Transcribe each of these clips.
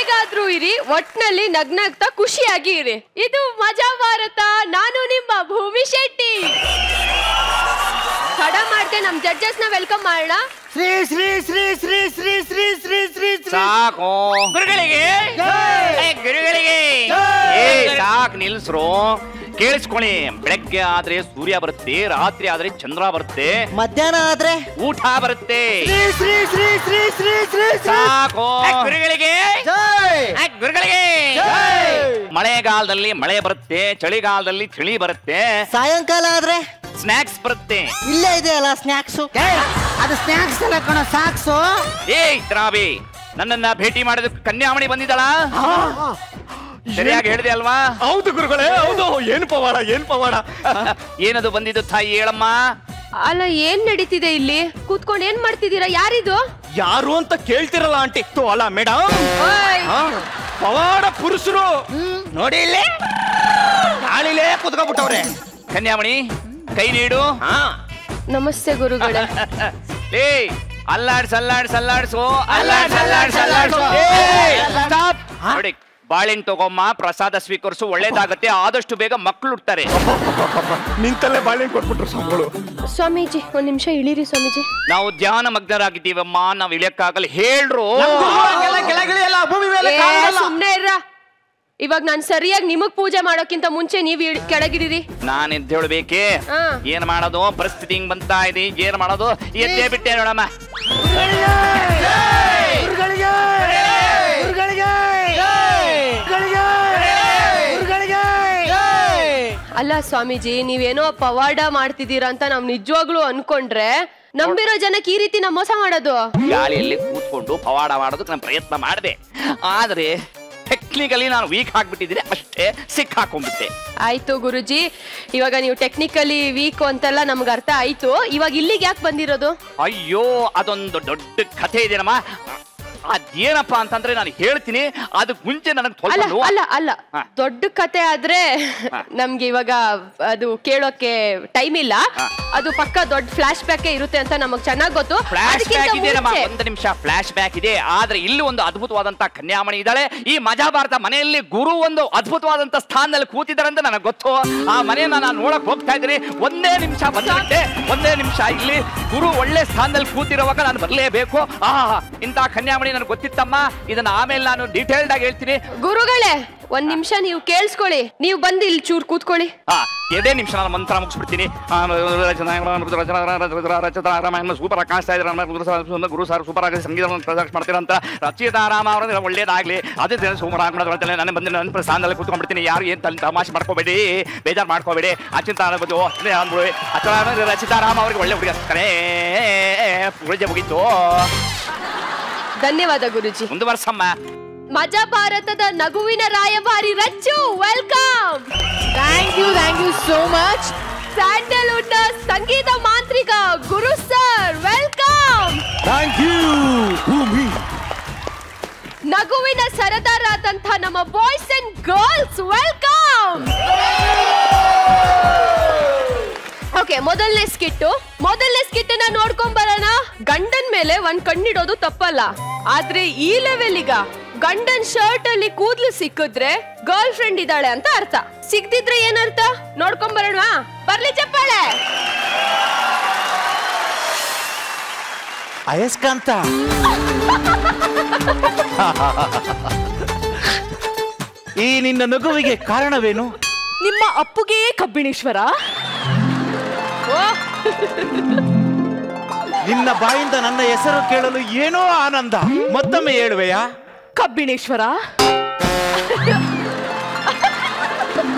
ಹೇಗಾದ್ರೂ ಇರಿ, ಒಟ್ನಲ್ಲಿ ನಗ್ನಗ್ತಾ ಖುಷಿಯಾಗಿ ಇರಿ. ಇದು ಮಜಾ ಭಾರತ. ನಾನು ನಿಮ್ಮ ಭೂಮಿ ಶೆಟ್ಟಿ. ತಡ ಮಾಡ್ದೆ ನಮ್ ಜಡ್ಜಸ್ ನ ವೆಲ್ಕಮ್ ಮಾಡೋಣ. ಶ್ರೀ ಶ್ರೀ ಶ್ರೀ ಶ್ರೀ ಶ್ರೀ ಶ್ರೀ ಶ್ರೀ ಶ್ರೀ ಶ್ರೀ ಸಾಕು ಗುರುಗಳಿಗೆ ಗುರುಗಳಿಗೆ ಸಾಕು ನಿಲ್ಸ್ರು. ಕೇಳಿಸ್ಕೊಳ್ಳಿ, ಬೆಳಗ್ಗೆ ಆದ್ರೆ ಸೂರ್ಯ ಬರುತ್ತೆ, ರಾತ್ರಿ ಆದ್ರೆ ಚಂದ್ರ ಬರುತ್ತೆ, ಮಧ್ಯಾಹ್ನ ಆದ್ರೆ ಊಟ ಬರುತ್ತೆ. ಶ್ರೀ ಶ್ರೀ ಶ್ರೀ ಶ್ರೀ ಶ್ರೀ ಶ್ರೀ ಸಾಕು ಗುರುಗಳಿಗೆ ಗುರುಗಳಿಗೆ. ಮಳೆಗಾಲದಲ್ಲಿ ಮಳೆ ಬರುತ್ತೆ, ಚಳಿಗಾಲದಲ್ಲಿ ಚಳಿ ಬರುತ್ತೆ, ಸಾಯಂಕಾಲ ಆದ್ರೆ ಸ್ನಾಕ್ಸ್ ಬರುತ್ತೆ. ಇಲ್ಲೇ ಇದೆ ಅಲ್ಲ ಸ್ನಾಕ್ಸು. ಅದು ಸ್ನಾಕ್ಸ್ ಅಲ್ಲ ಕಣ, ಸಾಕ್ಸು. ದ್ರಾವಿ, ನನ್ನನ್ನ ಭೇಟಿ ಮಾಡೋದಕ್ಕೆ ಕನ್ಯಾಮಣಿ ಬಂದಿದ್ದಾಳ? ಸರಿಯಾಗಿ ಹೇಳಿದೆ ಅಲ್ವಾ? ಹೌದು ಗುರುಗಳೇ, ಹೌದು. ಏನ್ ಪವಾಡ, ಏನ್ ಪವಾಡ. ಏನದು ಬಂದಿದ್ದು ತಾಯಿ, ಹೇಳಮ್ಮ. ಅಲ್ಲ, ಏನ್ ನಡೀತಿದೆ ಇಲ್ಲಿ? ಕೂತ್ಕೊಂಡು ಏನ್ ಮಾಡ್ತಿದ್ದೀರಾ? ಯಾರಿದು? ಯಾರು ಅಂತ ಕೇಳ್ತಿರಲ್ಲ ಆಂಟಿ. ಅಲ್ಲ ಮೇಡಮ್, ಪವಾಡ ಪುರುಷರು ನೋಡಿ ಇಲ್ಲಿ ಗಾಳಿಲೇ ಕುತ್ಕೊಬಿಟ್ಟವ್ರೆ. ಕನ್ಯಾಮಣಿ ಕೈ ನೀಡು. ನಮಸ್ತೆ ಗುರುಗಳೇ. ಅಲ್ಲಾಡ್ಸು ಅಲ್ಲಾಡ್ಸು ಅಲ್ಲಾಡ್ಸು ಅಲ್ಲಾಡ್ಸು ಅಲ್ಲಾಡ್ಸು ಅಲ್ಲಾಡ್ಸು. ನೋಡಿ, ಬಾಳೆಹಣ್ಣು ತಗೊಮ್ಮ, ಪ್ರಸಾದ ಸ್ವೀಕರಿಸು, ಒಳ್ಳೇದಾಗತ್ತೆ. ಆದಷ್ಟು ಬೇಗ ಮಕ್ಕಳು ಹುಡ್ತಾರೆ. ನಿಂತಲ್ಲೇ ಬಾಳೆಹಣ್ಣು ಕೊಟ್ಬಿಟ್ರು ಸ್ವಾಮಿಗಳು. ಸ್ವಾಮೀಜಿ ಒಂದ್ ನಿಮಿಷ ಇಳಿರಿ ಸ್ವಾಮೀಜಿ. ನಾವು ಧ್ಯಾನ ಮಗ್ನರಾಗಿದ್ದೀವಮ್ಮ, ನಾವ್ ಇಳಿಯಕ್ಕಾಗಲ್ಲ. ಹೇಳ್ರು ಸುಮ್ನೆ ಇರ್ರ. ಇವಾಗ ನಾನ್ ಸರಿಯಾಗಿ ನಿಮಗ್ ಪೂಜೆ ಮಾಡೋಕ್ಕಿಂತ ಮುಂಚೆ ನೀವ್ ಕೆಳಗಿಡಿರಿ. ನಾನ್ ಎದ್ದೇಳ್ಬೇಕೆ? ಏನ್ ಮಾಡೋದು? ಪರಿಸ್ಥಿತಿ ಹಿಂಗ್ ಬಂತಾ ಇದೆ, ಏನ್ ಮಾಡೋದು? ಎದ್ದೇ ಬಿಟ್ಟೆ ನೋಡಮ್ಮ. ಅಲ್ಲ ಸ್ವಾಮೀಜಿ, ನೀವೇನೋ ಪವಾಡ ಮಾಡ್ತಿದ್ದೀರಾ ಅಂತ ನಾವ್ ನಿಜವಾಗ್ಲೂ ಅನ್ಕೊಂಡ್ರೆ ನಂಬಿರೋ ಜನಕ್ಕೆ ಈ ರೀತಿ ನಾ ಮೋಸ ಮಾಡೋದು? ಗಾಳಿಯಲ್ಲಿ ಕೂತ್ಕೊಂಡು ಪವಾಡ ಮಾಡೋದಕ್ಕೆ ನಾನು ಪ್ರಯತ್ನ ಮಾಡಿದೆ, ಆದ್ರೆ ಟೆಕ್ನಿಕಲಿ ನಾನು ವೀಕ್ ಆಗ್ಬಿಟ್ಟಿದ್ದೀನಿ ಅಷ್ಟೇ, ಸಿಕ್ಕಾಕೊಂಡ್ಬಿಟ್ಟೆ. ಆಯ್ತು ಗುರುಜಿ, ಇವಾಗ ನೀವು ಟೆಕ್ನಿಕಲಿ ವೀಕ್ ಅಂತೆಲ್ಲ ನಮ್ಗೆ ಅರ್ಥ ಆಯ್ತು. ಇವಾಗ ಇಲ್ಲಿಗೆ ಯಾಕೆ ಬಂದಿರೋದು? ಅಯ್ಯೋ, ಅದೊಂದು ದೊಡ್ಡ ಕಥೆ ಇದೆನಮ್ಮ. ಅದೇನಪ್ಪ ಅಂತಂದ್ರೆ ನಾನು ಹೇಳ್ತೀನಿ, ಅದಕ್ಕೆ ಮುಂಚೆ ನನಗೆ ಅಲ್ಲ ದೊಡ್ಡ ಕತೆ ಆದ್ರೆ ನಮ್ಗೆ ಇವಾಗ ಅದು ಕೇಳೋಕೆ ಟೈಮ್ ಇಲ್ಲ. ಅದು ಪಕ್ಕ ದೊಡ್ಡ ಫ್ಲಾಶ್ ಬ್ಯಾಕ್ ಇರುತ್ತೆ ಅಂತ ನಮಗ್ ಚೆನ್ನಾಗ್ ಗೊತ್ತು. ಫ್ಲಾಶ್ ಬ್ಯಾಕ್ ಇದೆ ನಮ್ಮ, ಒಂದು ನಿಮಿಷ. ಫ್ಲಾಶ್ ಬ್ಯಾಕ್ ಇದೆ, ಆದ್ರೆ ಇಲ್ಲಿ ಒಂದು ಅದ್ಭುತವಾದಂತ ಕನ್ಯಾಮಣಿ ಇದ್ದಾಳೆ. ಈ ಮಜಾ ಭಾರತ ಮನೆಯಲ್ಲಿ ಗುರು ಒಂದು ಅದ್ಭುತವಾದಂತ ಸ್ಥಾನದಲ್ಲಿ ಕೂತಿದ್ದಾರೆ ಅಂತ ನನಗೆ ಗೊತ್ತು. ಆ ಮನೆಯನ್ನ ನಾನು ನೋಡಕ್ ಹೋಗ್ತಾ ಇದ್ದೀನಿ. ಒಂದೇ ನಿಮಿಷ ಬಂದ್ಬಿಟ್ಟೆ, ಒಂದೇ ನಿಮಿಷ. ಇಲ್ಲಿ ಗುರು ಒಳ್ಳೆ ಸ್ಥಾನದಲ್ಲಿ ಕೂತಿರುವಾಗ ನಾನು ಬರ್ಲೇಬೇಕು. ಇಂತ ಕನ್ಯಾಮಣಿ ನನಗೆ ಗೊತ್ತಿತ್ತಮ್ಮ. ಇದನ್ನ ಆಮೇಲೆ ನಾನು ಡೀಟೇಲ್ಡ್ ಆಗಿ ಹೇಳ್ತೀನಿ. ಗುರುಗಳೇ, ಒಂದ್ ನಿಮಿಷ ನೀವು ಕೇಳಿಸ್ಕೊಳ್ಳಿ. ನೀವು ಬಂದು ಇಲ್ಲಿ ಚೂರ್ ಕೂತ್ಕೊಳ್ಳಿ. ಎರಡೇ ನಿಮಿಷ ನಾನು ಮಂತ್ರ ಮುಗಿಸ್ಬಿಡ್ತೀನಿ. ಸೂಪರ್ ಆಗಿ ಕಾಣಿಸ್ತಾ ಇದ್ದಾರೆ ಗುರು ಸರ್, ಸೂಪರ್ ಆಗಿ ಸಂಗೀತ ಮಾಡ್ತೀರಂತ. ರಚಿತಾರಾಮ ಅವರ ಒಳ್ಳೇದಾಗ್ಲಿ. ಅದೇ ಸೂಪರ್ ಆಗಿ ನಾನು ಬಂದು ನನ್ನ ಸ್ಥಾನದಲ್ಲಿ ಕೂತ್ಕೊಂಡ್ಬಿಡ್ತೀನಿ. ಯಾರು ಏನ್ ತಮಾಷೆ ಮಾಡ್ಕೋಬೇಡಿ, ಬೇಜಾರು ಮಾಡ್ಕೋಬೇಡಿ. ರಚಿತಾರಾಮ ಅವ್ರಿಗೆ ಒಳ್ಳೆ ಹುಡುಗ ಕರೆ ಪೂಜೆ ಮುಗೀತು. ಧನ್ಯವಾದ ಗುರುಜಿ. ಮುಂದುವರ್ಸಮ್ಮ. ಮಜಾ ಭಾರತದ ನಗುವಿನ ರಾಯಭಾರಿ Rachu, welcome. Thank you so much. Sandalwood ನ ಸಂಗೀತ ಮಾಂತ್ರಿಕ Guru sir, welcome. Thank you Bhoomi. ನಗುವಿನ ಸರದಾರ ಆದಂತ ನಮ್ಮ boys and girls, welcome. Okay, ಮೊದಲನೇ ಸ್ಕಿಟ್ ನೋಡ್ಕೊಂಡ್ ಬರೋಣ. ಗಂಡನ್ ಮೇಲೆ ಒಂದ್ ಕಣ್ಣಿಡೋದು ತಪ್ಪಲ್ಲ, ಆದ್ರೆ ಈ ಲೆವೆಲ್ಗ ಗಂಡನ್ ಶರ್ಟ್ ಅಲ್ಲಿ ಕೂದ್ಲು ಸಿಕ್ಕಿದ್ರೆ ಗರ್ಲ್ ಫ್ರೆಂಡ್ ಇದ್ದಾಳೆ ಅಂತ ಅರ್ಥ. ಸಿಕ್ತಿದ್ರೆ ಏನರ್ಥ ನೋಡ್ಕೊಂಡ್ ಬರೋಣ. ಬರ್ಲಿ ಚಪ್ಪಾಳೆ. ಅಯಸ್ಕಾಂತ, ಈ ನಿನ್ನ ನಗುವಿಗೆ ಕಾರಣವೇನು? ನಿಮ್ಮ ಅಪ್ಪುಗೆ ಕಬ್ಬಿಣೇಶ್ವರ. ನಿನ್ನ ಬಾಯಿಂದ ನನ್ನ ಹೆಸರು ಕೇಳಲು ಏನೋ ಆನಂದ. ಮತ್ತೊಮ್ಮೆ ಹೇಳುವೆಯಾ? ಕಬ್ಬಿಣೇಶ್ವರ.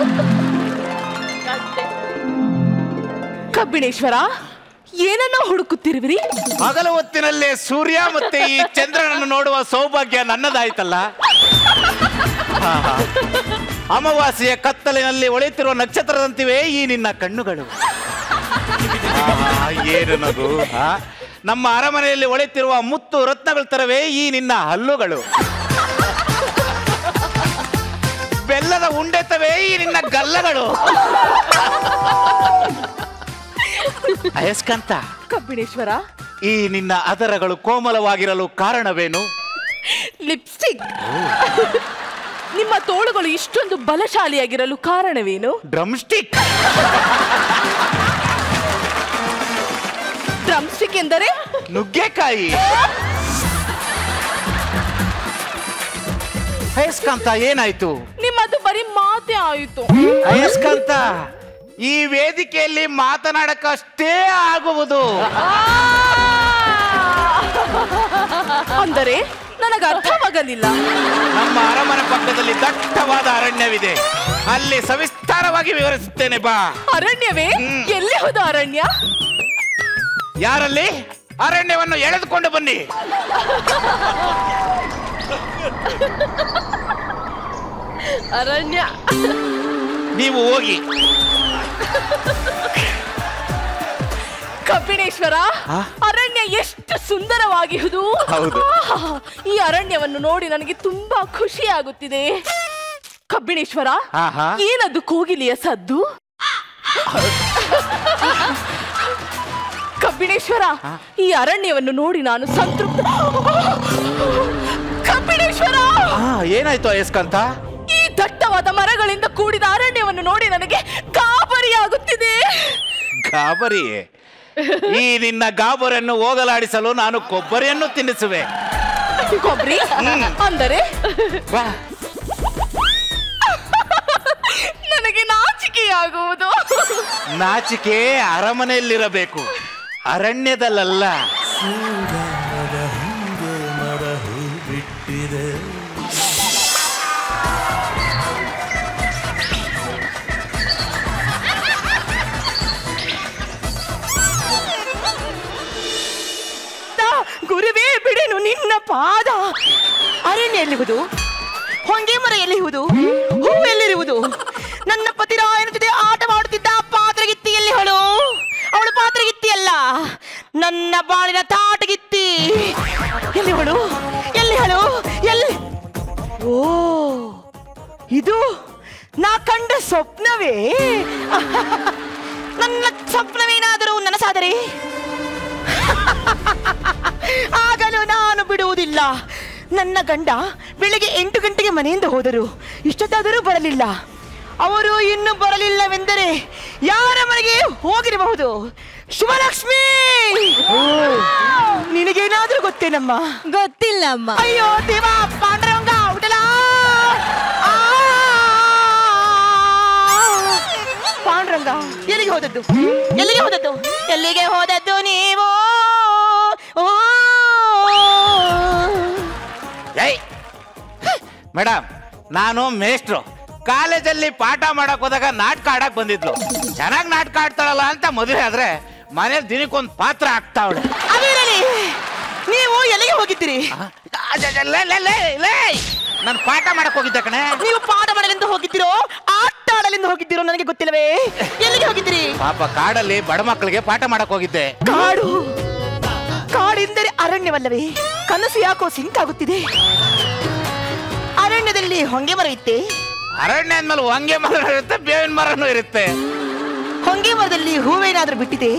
ಕಬ್ಬಿಣೇಶ್ವರ, ಏನನ್ನ ಹುಡುಕುತ್ತಿರುವಿರಿ? ಹಗಲು ಹೊತ್ತಿನಲ್ಲೇ ಸೂರ್ಯ ಮತ್ತೆ ಈ ಚಂದ್ರನನ್ನು ನೋಡುವ ಸೌಭಾಗ್ಯ ನನ್ನದಾಯ್ತಲ್ಲ. ಅಮಾವಾಸ್ಯೆಯ ಕತ್ತಲಿನಲ್ಲಿ ಒಳೆಯುತ್ತಿರುವ ನಕ್ಷತ್ರದಂತಿವೆ ಈ ನಿನ್ನ ಕಣ್ಣುಗಳು. ಏನು ನಗು! ನಮ್ಮ ಅರಮನೆಯಲ್ಲಿ ಒಳೆಯುತ್ತಿರುವ ಮುತ್ತು ರತ್ನಗಳ ತರವೇ ಈ ನಿನ್ನ ಹಲ್ಲುಗಳು. ಬೆಲ್ಲದ ಉಂಡೆತವೇ ಈ ನಿನ್ನ ಗಲ್ಲಗಳು. ಅಯಸ್ಕಾಂತ, ಕಬ್ಬಿಣೇಶ್ವರ, ಈ ನಿನ್ನ ಅದರಗಳು ಕೋಮಲವಾಗಿರಲು ಕಾರಣವೇನು? ಲಿಪ್ಸ್ಟಿಕ್. ನಿಮ್ಮ ತೋಳುಗಳು ಇಷ್ಟೊಂದು ಬಲಶಾಲಿಯಾಗಿರಲು ಕಾರಣವೇನು? Drum stick. ಡ್ರಮ್ ಸ್ಟಿಕ್ ಎಂದರೆ ನುಗ್ಗೆಕಾಯಿ. ಅಯಸ್ಕಾಂತ ಏನಾಯ್ತು? ನಿಮ್ಮದು ಬರೀ ಮಾತೇ ಆಯಿತು. ಅಯಸ್ಕಾಂತ, ಈ ವೇದಿಕೆಯಲ್ಲಿ ಮಾತನಾಡಕ್ಕಷ್ಟೇ ಆಗುವುದು. ಅಂದರೆ ನನಗೆ ಅರ್ಥವಾಗಲಿಲ್ಲ. ನಮ್ಮ ಅರಮನೆ ಪಕ್ಕದಲ್ಲಿ ದಟ್ಟವಾದ ಅರಣ್ಯವಿದೆ, ಅಲ್ಲಿ ಸವಿಸ್ತಾರವಾಗಿ ವಿವರಿಸುತ್ತೇನೆ ಬಾ. ಅರಣ್ಯವೇ? ಎಲ್ಲಿ ಹೋದ ಅರಣ್ಯ? ಯಾರಲ್ಲಿ? ಅರಣ್ಯವನ್ನು ಎಳೆದುಕೊಂಡು ಬನ್ನಿ. ಅರಣ್ಯ ನೀವು ಹೋಗಿ. ಕಬ್ಬಿಣೇಶ್ವರ, ಅರಣ್ಯ ಎಷ್ಟು ಸುಂದರವಾಗಿರುವುದು. ಹೌದು. ಈ ಅರಣ್ಯವನ್ನು ನೋಡಿ ನನಗೆ ತುಂಬಾ ಖುಷಿ ಆಗುತ್ತಿದೆ. ಕಬ್ಬಿಣೇಶ್ವರ, ಏನದು ಕೋಗಿಲೆಯ ಸದ್ದು? ಕಬ್ಬಿಣೇಶ್ವರ, ಈ ಅರಣ್ಯವನ್ನು ನೋಡಿ ನಾನು ಸಂತೃಪ್ತ. ಕಬ್ಬಿಣೇಶ್ವರ, ಏನಾಯ್ತು ಅಯಸ್ಕಾಂತ? ಈ ದಟ್ಟವಾದ ಮರಗಳಿಂದ ಕೂಡಿದ ಅರಣ್ಯವನ್ನು ನೋಡಿ ನನಗೆ ಗಾಬರಿಯಾಗುತ್ತಿದೆ. ಗಾಬರಿ? ಈ ನಿನ್ನ ಗಾಬರಿಯನ್ನು ಹೋಗಲಾಡಿಸಲು ನಾನು ಕೊಬ್ಬರಿಯನ್ನು ತಿನ್ನಿಸುವೆ. ಕೊಬ್ಬರಿ ಅಂದರೆ? ನನಗೆ ನಾಚಿಕೆಯಾಗುವುದು. ನಾಚಿಕೆ ಅರಮನೆಯಲ್ಲಿರಬೇಕು, ಅರಣ್ಯದಲ್ಲ. ಗುರುವೇ ಬಿಡೆನು ನಿನ್ನ ಪಾದ. ಅರಣ್ಯ ಎಲ್ಲಿರುವುದು? ಹೊಂಗೆ ಮರ ಎಲ್ಲಿರುವುದು? ಹೂ ಎಲ್ಲಿರುವುದು? ನನ್ನ ಪತಿರಾಯನ ಜೊತೆ ಆಟವಾಡುತ್ತಿದ್ದ ಪಾತ್ರಗಿತ್ತಿ ಎಲ್ಲಿ ಹಳು? ಅವಳು ಪಾತ್ರಗಿತ್ತಿ ಅಲ್ಲ, ನನ್ನ ಬಾಳಿನ ತಾಟಗಿತ್ತಿ. ಎಲ್ಲಿ ಹಳು? ಎಲ್ಲಿ ಹಳು? ಎಲ್ಲಿ? ಓ, ಇದು ನಾ ಕಂಡ ಸ್ವಪ್ನವೇ? ನನ್ನ ಸ್ವಪ್ನವೇನಾದರೂ ನನಸಾದರೆ ಆಗಲೂ ನಾನು ಬಿಡುವುದಿಲ್ಲ. ನನ್ನ ಗಂಡ ಬೆಳಿಗ್ಗೆ 8 ಗಂಟೆಗೆ ಮನೆಯಿಂದ ಹೋದರು, ಇಷ್ಟೊತ್ತಾದರೂ ಬರಲಿಲ್ಲ. ಅವರು ಇನ್ನು ಬರಲಿಲ್ಲವೆಂದರೆ ಯಾರ ಮನೆಗೆ ಹೋಗಿರಬಹುದು? ಶುಭಲಕ್ಷ್ಮಿ, ನಿನಗೇನಾದ್ರೂ ಗೊತ್ತೇನಮ್ಮ? ಗೊತ್ತಿಲ್ಲಮ್ಮ. ಅಯ್ಯೋ ದೇವ, ಪಾಂಡುರಂಗ ಉಡಲ. ಪಾಂಡುರಂಗ ಎಲ್ಲಿಗೆ ಹೋದದ್ದು? ಎಲ್ಲಿಗೆ ಹೋದದ್ದು? ಎಲ್ಲಿಗೆ ಹೋದದ್ದು ನೀವು? ಮೇಡಮ್, ನಾನು ಮೇಷ್ಟ್ರು. ಕಾಲೇಜಲ್ಲಿ ಪಾಠ ಮಾಡಕ್ ಹೋದಾಗ ನಾಟಕ ಆಡಕ್ ಬಂದಿದ್ಲು. ಚೆನ್ನಾಗಿ ನಾಟಕ ಆಡ್ತಾಳಲ್ಲ ಅಂತ ಮದುವೆ ಆದ್ರೆ ಮನೇಲಿ ದಿನಕ್ಕೊಂದು ಪಾತ್ರ ಆಗ್ತಾವಳೆ. ನೀವು ಎಲ್ಲಿಗೆ ಹೋಗಿದ್ದೀರಿ? ನಾನು ಪಾಠ ಮಾಡಕ್ ಹೋಗಿದ್ದೆ ಕಣೆ. ನೀವು ಪಾಠ ಮಾಡಲೆಂದು ಹೋಗಿದ್ದೀರೋ ಆಟ ಆಡಲೆಂದು ಹೋಗಿದ್ದೀರೋ ನನಗೆ ಗೊತ್ತಿಲ್ಲವೇ. ಎಲ್ಲಿಗೆ ಹೋಗಿದ್ದೀರಿ? ಪಾಪ ಕಾಡಲ್ಲಿ ಬಡ ಮಕ್ಕಳಿಗೆ ಪಾಠ ಮಾಡಕ್ ಹೋಗಿದ್ದೆ. ಕಾಡು? ಕಾಡೆಂದರೆ ಅರಣ್ಯವಲ್ಲವೇ? ಕನಸು ಯಾಕೋ ಸಿಂಕ್ ಆಗುತ್ತಿದೆ. ಅರಣ್ಯದಲ್ಲಿ ಹೊಂಗೆ ಮರ ಇತ್ತೆ? ಅರಣ್ಯ ಅಂದ್ಮೇಲೆ ಹೊಂಗೆ ಮರ ಇರುತ್ತೆ, ಬೇವಿನ ಮರನೂ ಇರುತ್ತೆ. ಹೊಂಗೆ ಮರದಲ್ಲಿ ಹೂವೇನಾದ್ರೂ ಬಿಟ್ಟಿದೆ?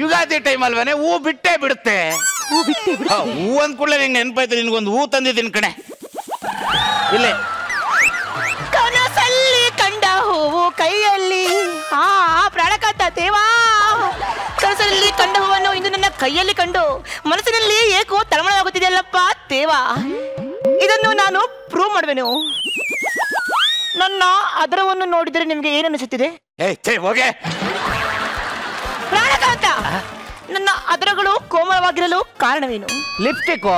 ಯುಗಾದಿ ಟೈಮ್ ಅಲ್ವೇನೆ, ಹೂ ಬಿಟ್ಟೇ ಬಿಡುತ್ತೆ. ಹೂ ಬಿಟ್ಟೆ ಬಿಡುತ್ತೆ? ಹೂ ಅಂದ್ ಕೂಡಲೇ ನಿಂಗೆ ನೆನಪಾಯ್ತು, ನಿನ್ಗೊಂದು ಹೂ ತಂದಿದ್ದೀನಿ ಕಣೆ. ಇಲ್ಲೇ ಕನಸಲ್ಲಿ ಕಂಡ ಹೂವು ಕೈಯಲ್ಲಿ. ಪ್ರಾಣಕಾಂತ ದೇವಾ, ಕನಸಲ್ಲಿ ಕಂಡ ಹೂವನ್ನು ಇಂದು ನನ್ನ ಕೈಯಲ್ಲಿ ಕಂಡು ಮನಸ್ಸಿನಲ್ಲಿ ಏಕೋ ತಳಮಳವಾಗುತ್ತಿದೆಯಲ್ಲಪ್ಪ ದೇವಾ. ಇದನ್ನು ನಾನು ಪ್ರೂವ್ ಮಾಡುವೆನು. ನನ್ನ ಅದರವನ್ನು ನೋಡಿದರೆ ನಿಮಗೆ ಏನನ್ನಿಸುತ್ತಿದೆ? ಹೋಗೆ ಪ್ರಾಣಕಾಂತ, ನನ್ನ ಅದರಗಳು ಕೋಮಲವಾಗಿರಲು ಕಾರಣವೇನು? ಲಿಪ್ಸ್ಟಿಕ್.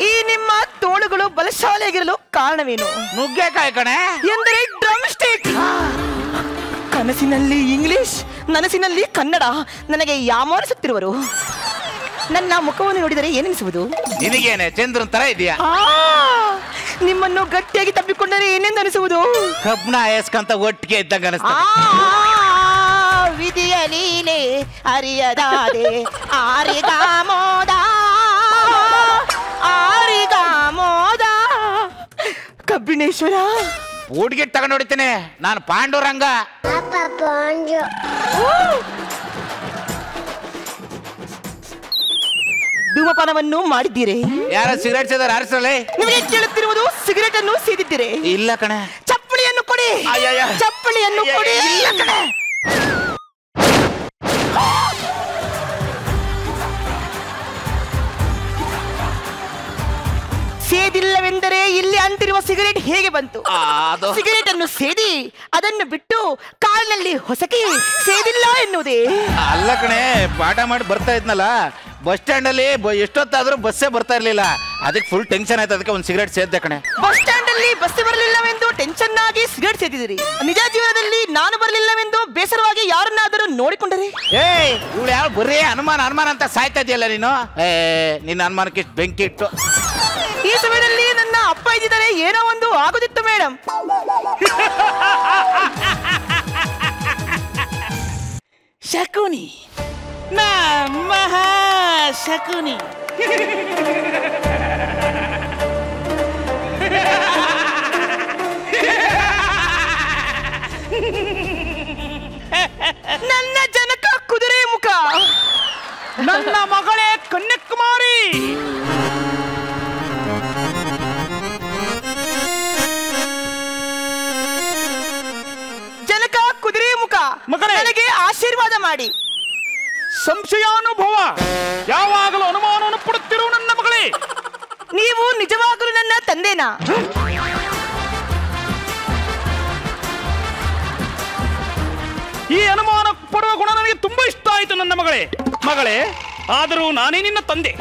ಈ ನಿಮ್ಮ ತೋಳುಗಳು ಬಲಶಾಲಿಯಾಗಿರಲು ಕಾರಣವೇನು? ನುಗ್ಗೆಕಾಯಿ ಕಣೆ. ಎಂದರೆ ಡ್ರಮ್ ಸ್ಟಿಕ್. ಕನಸಿನಲ್ಲಿ ಇಂಗ್ಲಿಷ್, ನನಸಿನಲ್ಲಿ ಕನ್ನಡ ನನಗೆ ಯಾಮಾರಿಸುತ್ತಿರುವರು. ನನ್ನ ಮುಖವನ್ನು ನೋಡಿದರೆ ಏನೆನಿಸುವುದು? ನಿನಗೇನೆ ಚಂದ್ರನ್ ತರ ಇದೆಯಾ? ನಿಮ್ಮನ್ನು ಗಟ್ಟಿಯಾಗಿ ತಪ್ಪಿಕೊಂಡರೆ ಏನೆಂದು ಅನಿಸುವುದು? ಕಬ್ಣ ಅಯಸ್ಕಾಂತ ಒಟ್ಟಿಗೆ ಇದ್ದಂಗ ಅನಿಸ್ತ. ವಿಧಿಯ ಲೀಲೆ ಅರಿಯದಾದೆ ಆರಿಗಾಮೋದ ಆರಿಗಾಮೋದ. ಕಬ್ಬಿಣೇಶ್ವರ, ಊಟ್ಗಿಟ್ ತಗೊಂಡು ಹೊಡಿತೇನೆ ನಾನು. ಪಾಂಡುರಂಗ. ಧೂಮಪಾನವನ್ನು ಮಾಡಿದ್ದೀರಿ. ಯಾರ ಸಿಗರೇಟ್ ಸೇದಾರ ಆರಿಸಲೇ? ನಿಮಗೆ ಕೇಳುತ್ತಿರುವುದು ಸಿಗರೇಟ್ ಅನ್ನು ಸೇದಿದ್ದೀರಿ. ಇಲ್ಲ ಕಣೆ. ಚಪ್ಪಲಿಯನ್ನು ಕೊಡಿ. ಚಪ್ಪಲಿಯನ್ನು ಕೊಡಿ. ಇಲ್ಲ ಕಣೆ. ಸೇದಿಲ್ಲವೆಂದರೆ ಇಲ್ಲಿ ಅಂಟಿರುವ ಸಿಗರೇಟ್ ಹೇಗೆ ಬಂತು? ಸಿಗರೇಟ್ ಅನ್ನು ಸೇದಿ ಅದನ್ನು ಬಿಟ್ಟು ಕಾಲಿನಲ್ಲಿ ಹೊಸಕಿ ಸೇದಿಲ್ಲ ಎನ್ನುವುದೇ? ಅಲ್ಲ ಕಣೆ, ಪಾಠ ಮಾಡಿ ಬರ್ತಾ ಇದ್ನಲ್ಲ ಬಸ್ ಸ್ಟ್ಯಾಂಡ್ ಅಲ್ಲಿ ಎಷ್ಟೊತ್ತಾದ್ರೂ ಬಸ್ಸೇ ಬರ್ತಾ ಇರ್ಲಿಲ್ಲ, ಅದಕ್ಕೆ ಫುಲ್ ಟೆನ್ಷನ್ ಆಯ್ತು, ಅದಕ್ಕೆ ಒಂದು ಸಿಗರೇಟ್ ಸೇದ್ದೆ ಕಣೆ. ಬಸ್ ಸ್ಟ್ಯಾಂಡ್ ಅಲ್ಲಿ ಬಸ್ ಬರಲಿಲ್ಲವೆಂದು ಟೆನ್ಷನ್ ಆಗಿ ಸಿಗರೇಟ್ ಸೇದಿದಿರಿ. ನಿಜ ಜೀವನದಲ್ಲಿ ನಾನು ಬರಲಿಲ್ಲವೆಂದು ಬೇಸರವಾಗಿ ಯಾರನ್ನಾದರೂ ನೋಡಿಕೊಂಡರೆ? ಇವಳು ಯಾವ ಬರೀ ಅನುಮಾನ ಅನುಮಾನ ಅಂತ ಸಾಯ್ತಾ ಇದೆಯಲ್ಲ ನೀನು. ನಿನ್ನ ಅನುಮಾನಕ್ಕೆ ಇಷ್ಟು ಬೆಂಕಿ ಇಟ್ಟು. ಈ ಸಮಯದಲ್ಲಿ ನನ್ನ ಅಪ್ಪ ಇದ್ದಿದ್ದಾರೆ ಏನೋ ಒಂದು ಆಗುದಿತ್ತು ಮೇಡಮ್. ಶಕುನಿ, ಮಹಾ ಶಕುನಿ. ನನ್ನ ಜನಕ ಕುದುರೆ ಮುಖ, ನನ್ನ ಮಗಳೇ ಕನ್ಯಾಕುಮಾರಿ. ಜನಕ ಕುದುರೆ ಮುಖ, ಮಗಳೇ ನನಗೆ ಆಶೀರ್ವಾದ ಮಾಡಿ. ಸಂಶಯಾನುಭವ, ಯಾವಾಗಲೂ ಅನುಮಾನವನ್ನು ಪಡುತ್ತಿರುವ ನನ್ನ ಮಗಳೇ, ನೀವು ನಿಜವಾಗಲೂ ನನ್ನ ತಂದೆನಾ? ಈ ಅನುಮಾನ ಪಡುವ ಗುಣ ನನಗೆ ತುಂಬಾ ಇಷ್ಟ ಆಯಿತು ನನ್ನ ಮಗಳೇ. ಮಗಳೇ, ಆದರೂ ನಾನೇ ನಿನ್ನ ತಂದೆ.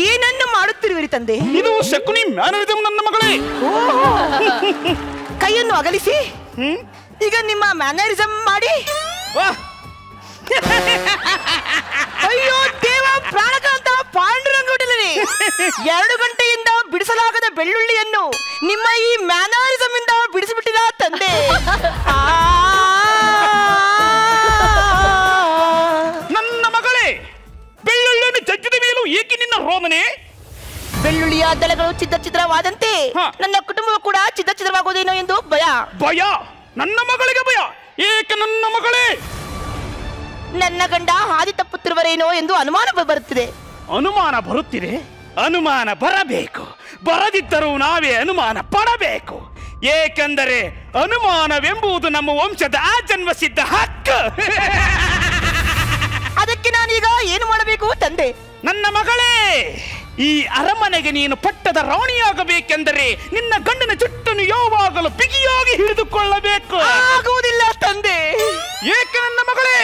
ಏನನ್ನು ಮಾಡುತ್ತಿರುವಿರಿ ತಂದೆ? ಇದು ಶಕುನಿ ಮ್ಯಾನರಿಸಂ ನನ್ನ ಮಗಳೇ. ಕೈಯನ್ನು ಅಗಲಿಸಿ ಈಗ ನಿಮ್ಮ ಮ್ಯಾನರಿಸಂ ಮಾಡಿ. ಅಯ್ಯೋ ದೇವ, ಪ್ರಾಣಕಾಂತ ಪಾಂಡುರಂಗೌಡರೇ, 2 ಗಂಟೆಯಿಂದ ಬಿಡಿಸಲಾಗದ ಬೆಳ್ಳುಳ್ಳಿಯನ್ನು ನಿಮ್ಮ ಈ ಮ್ಯಾನರಿಸಂ ಇಂದ ಬಿಡಿಸಿಬಿಟ್ಟಿದ ತಂದೆ. ನನ್ನ ಮಗಳೇ, ಬೆಳ್ಳುಳ್ಳಿಯನ್ನು ಜಜ್ಜಿದ ಮೇಲೂ ಏಕೆ ನಿನ್ನ ರೋದನೆ? ಬೆಳ್ಳುಳ್ಳಿಯ ದಳಗಳು ಛಿದ್ರವಾದಂತೆ ನನ್ನ ಕುಟುಂಬವು ಕೂಡ ಛಿದ್ರವಾಗುವುದೇನೋ ಎಂದು ಭಯ. ಭಯ? ನನ್ನ ಮಗಳಿಗೆ ಭಯ ಏಕೆ ನನ್ನ ಮಗಳೇ? ನನ್ನ ಗಂಡ ಹಾದಿ ತಪ್ಪುತ್ತಿರುವರೇನೋ ಎಂದು ಅನುಮಾನ ಬರುತ್ತಿದೆ. ಅನುಮಾನ ಬರುತ್ತಿದೆ? ಅನುಮಾನ ಬರಬೇಕು, ಬರದಿದ್ದರೂ ನಾವೇ ಅನುಮಾನ ಪಡಬೇಕು. ಏಕೆಂದರೆ ಅನುಮಾನವೆಂಬುದು ನಮ್ಮ ವಂಶದ ಆಜನ್ಮಸಿದ್ಧ ಹಕ್ಕು. ಅದಕ್ಕೆ ನಾನೀಗ ಏನು ಮಾಡಬೇಕು ತಂದೆ? ನನ್ನ ಮಗಳೇ, ಈ ಅರಮನೆಗೆ ನೀನು ಪಟ್ಟದ ರಾಣಿಯಾಗಬೇಕೆಂದರೆ ನಿನ್ನ ಗಂಡನ ಜುಟ್ಟನ್ನು ಯಾವಾಗಲೂ ಬಿಗಿಯಾಗಿ ಹಿಡಿದುಕೊಳ್ಳಬೇಕು. ಆಗುವುದಿಲ್ಲ ತಂದೆ. ಏಕೆ ನನ್ನ ಮಗಳೇ?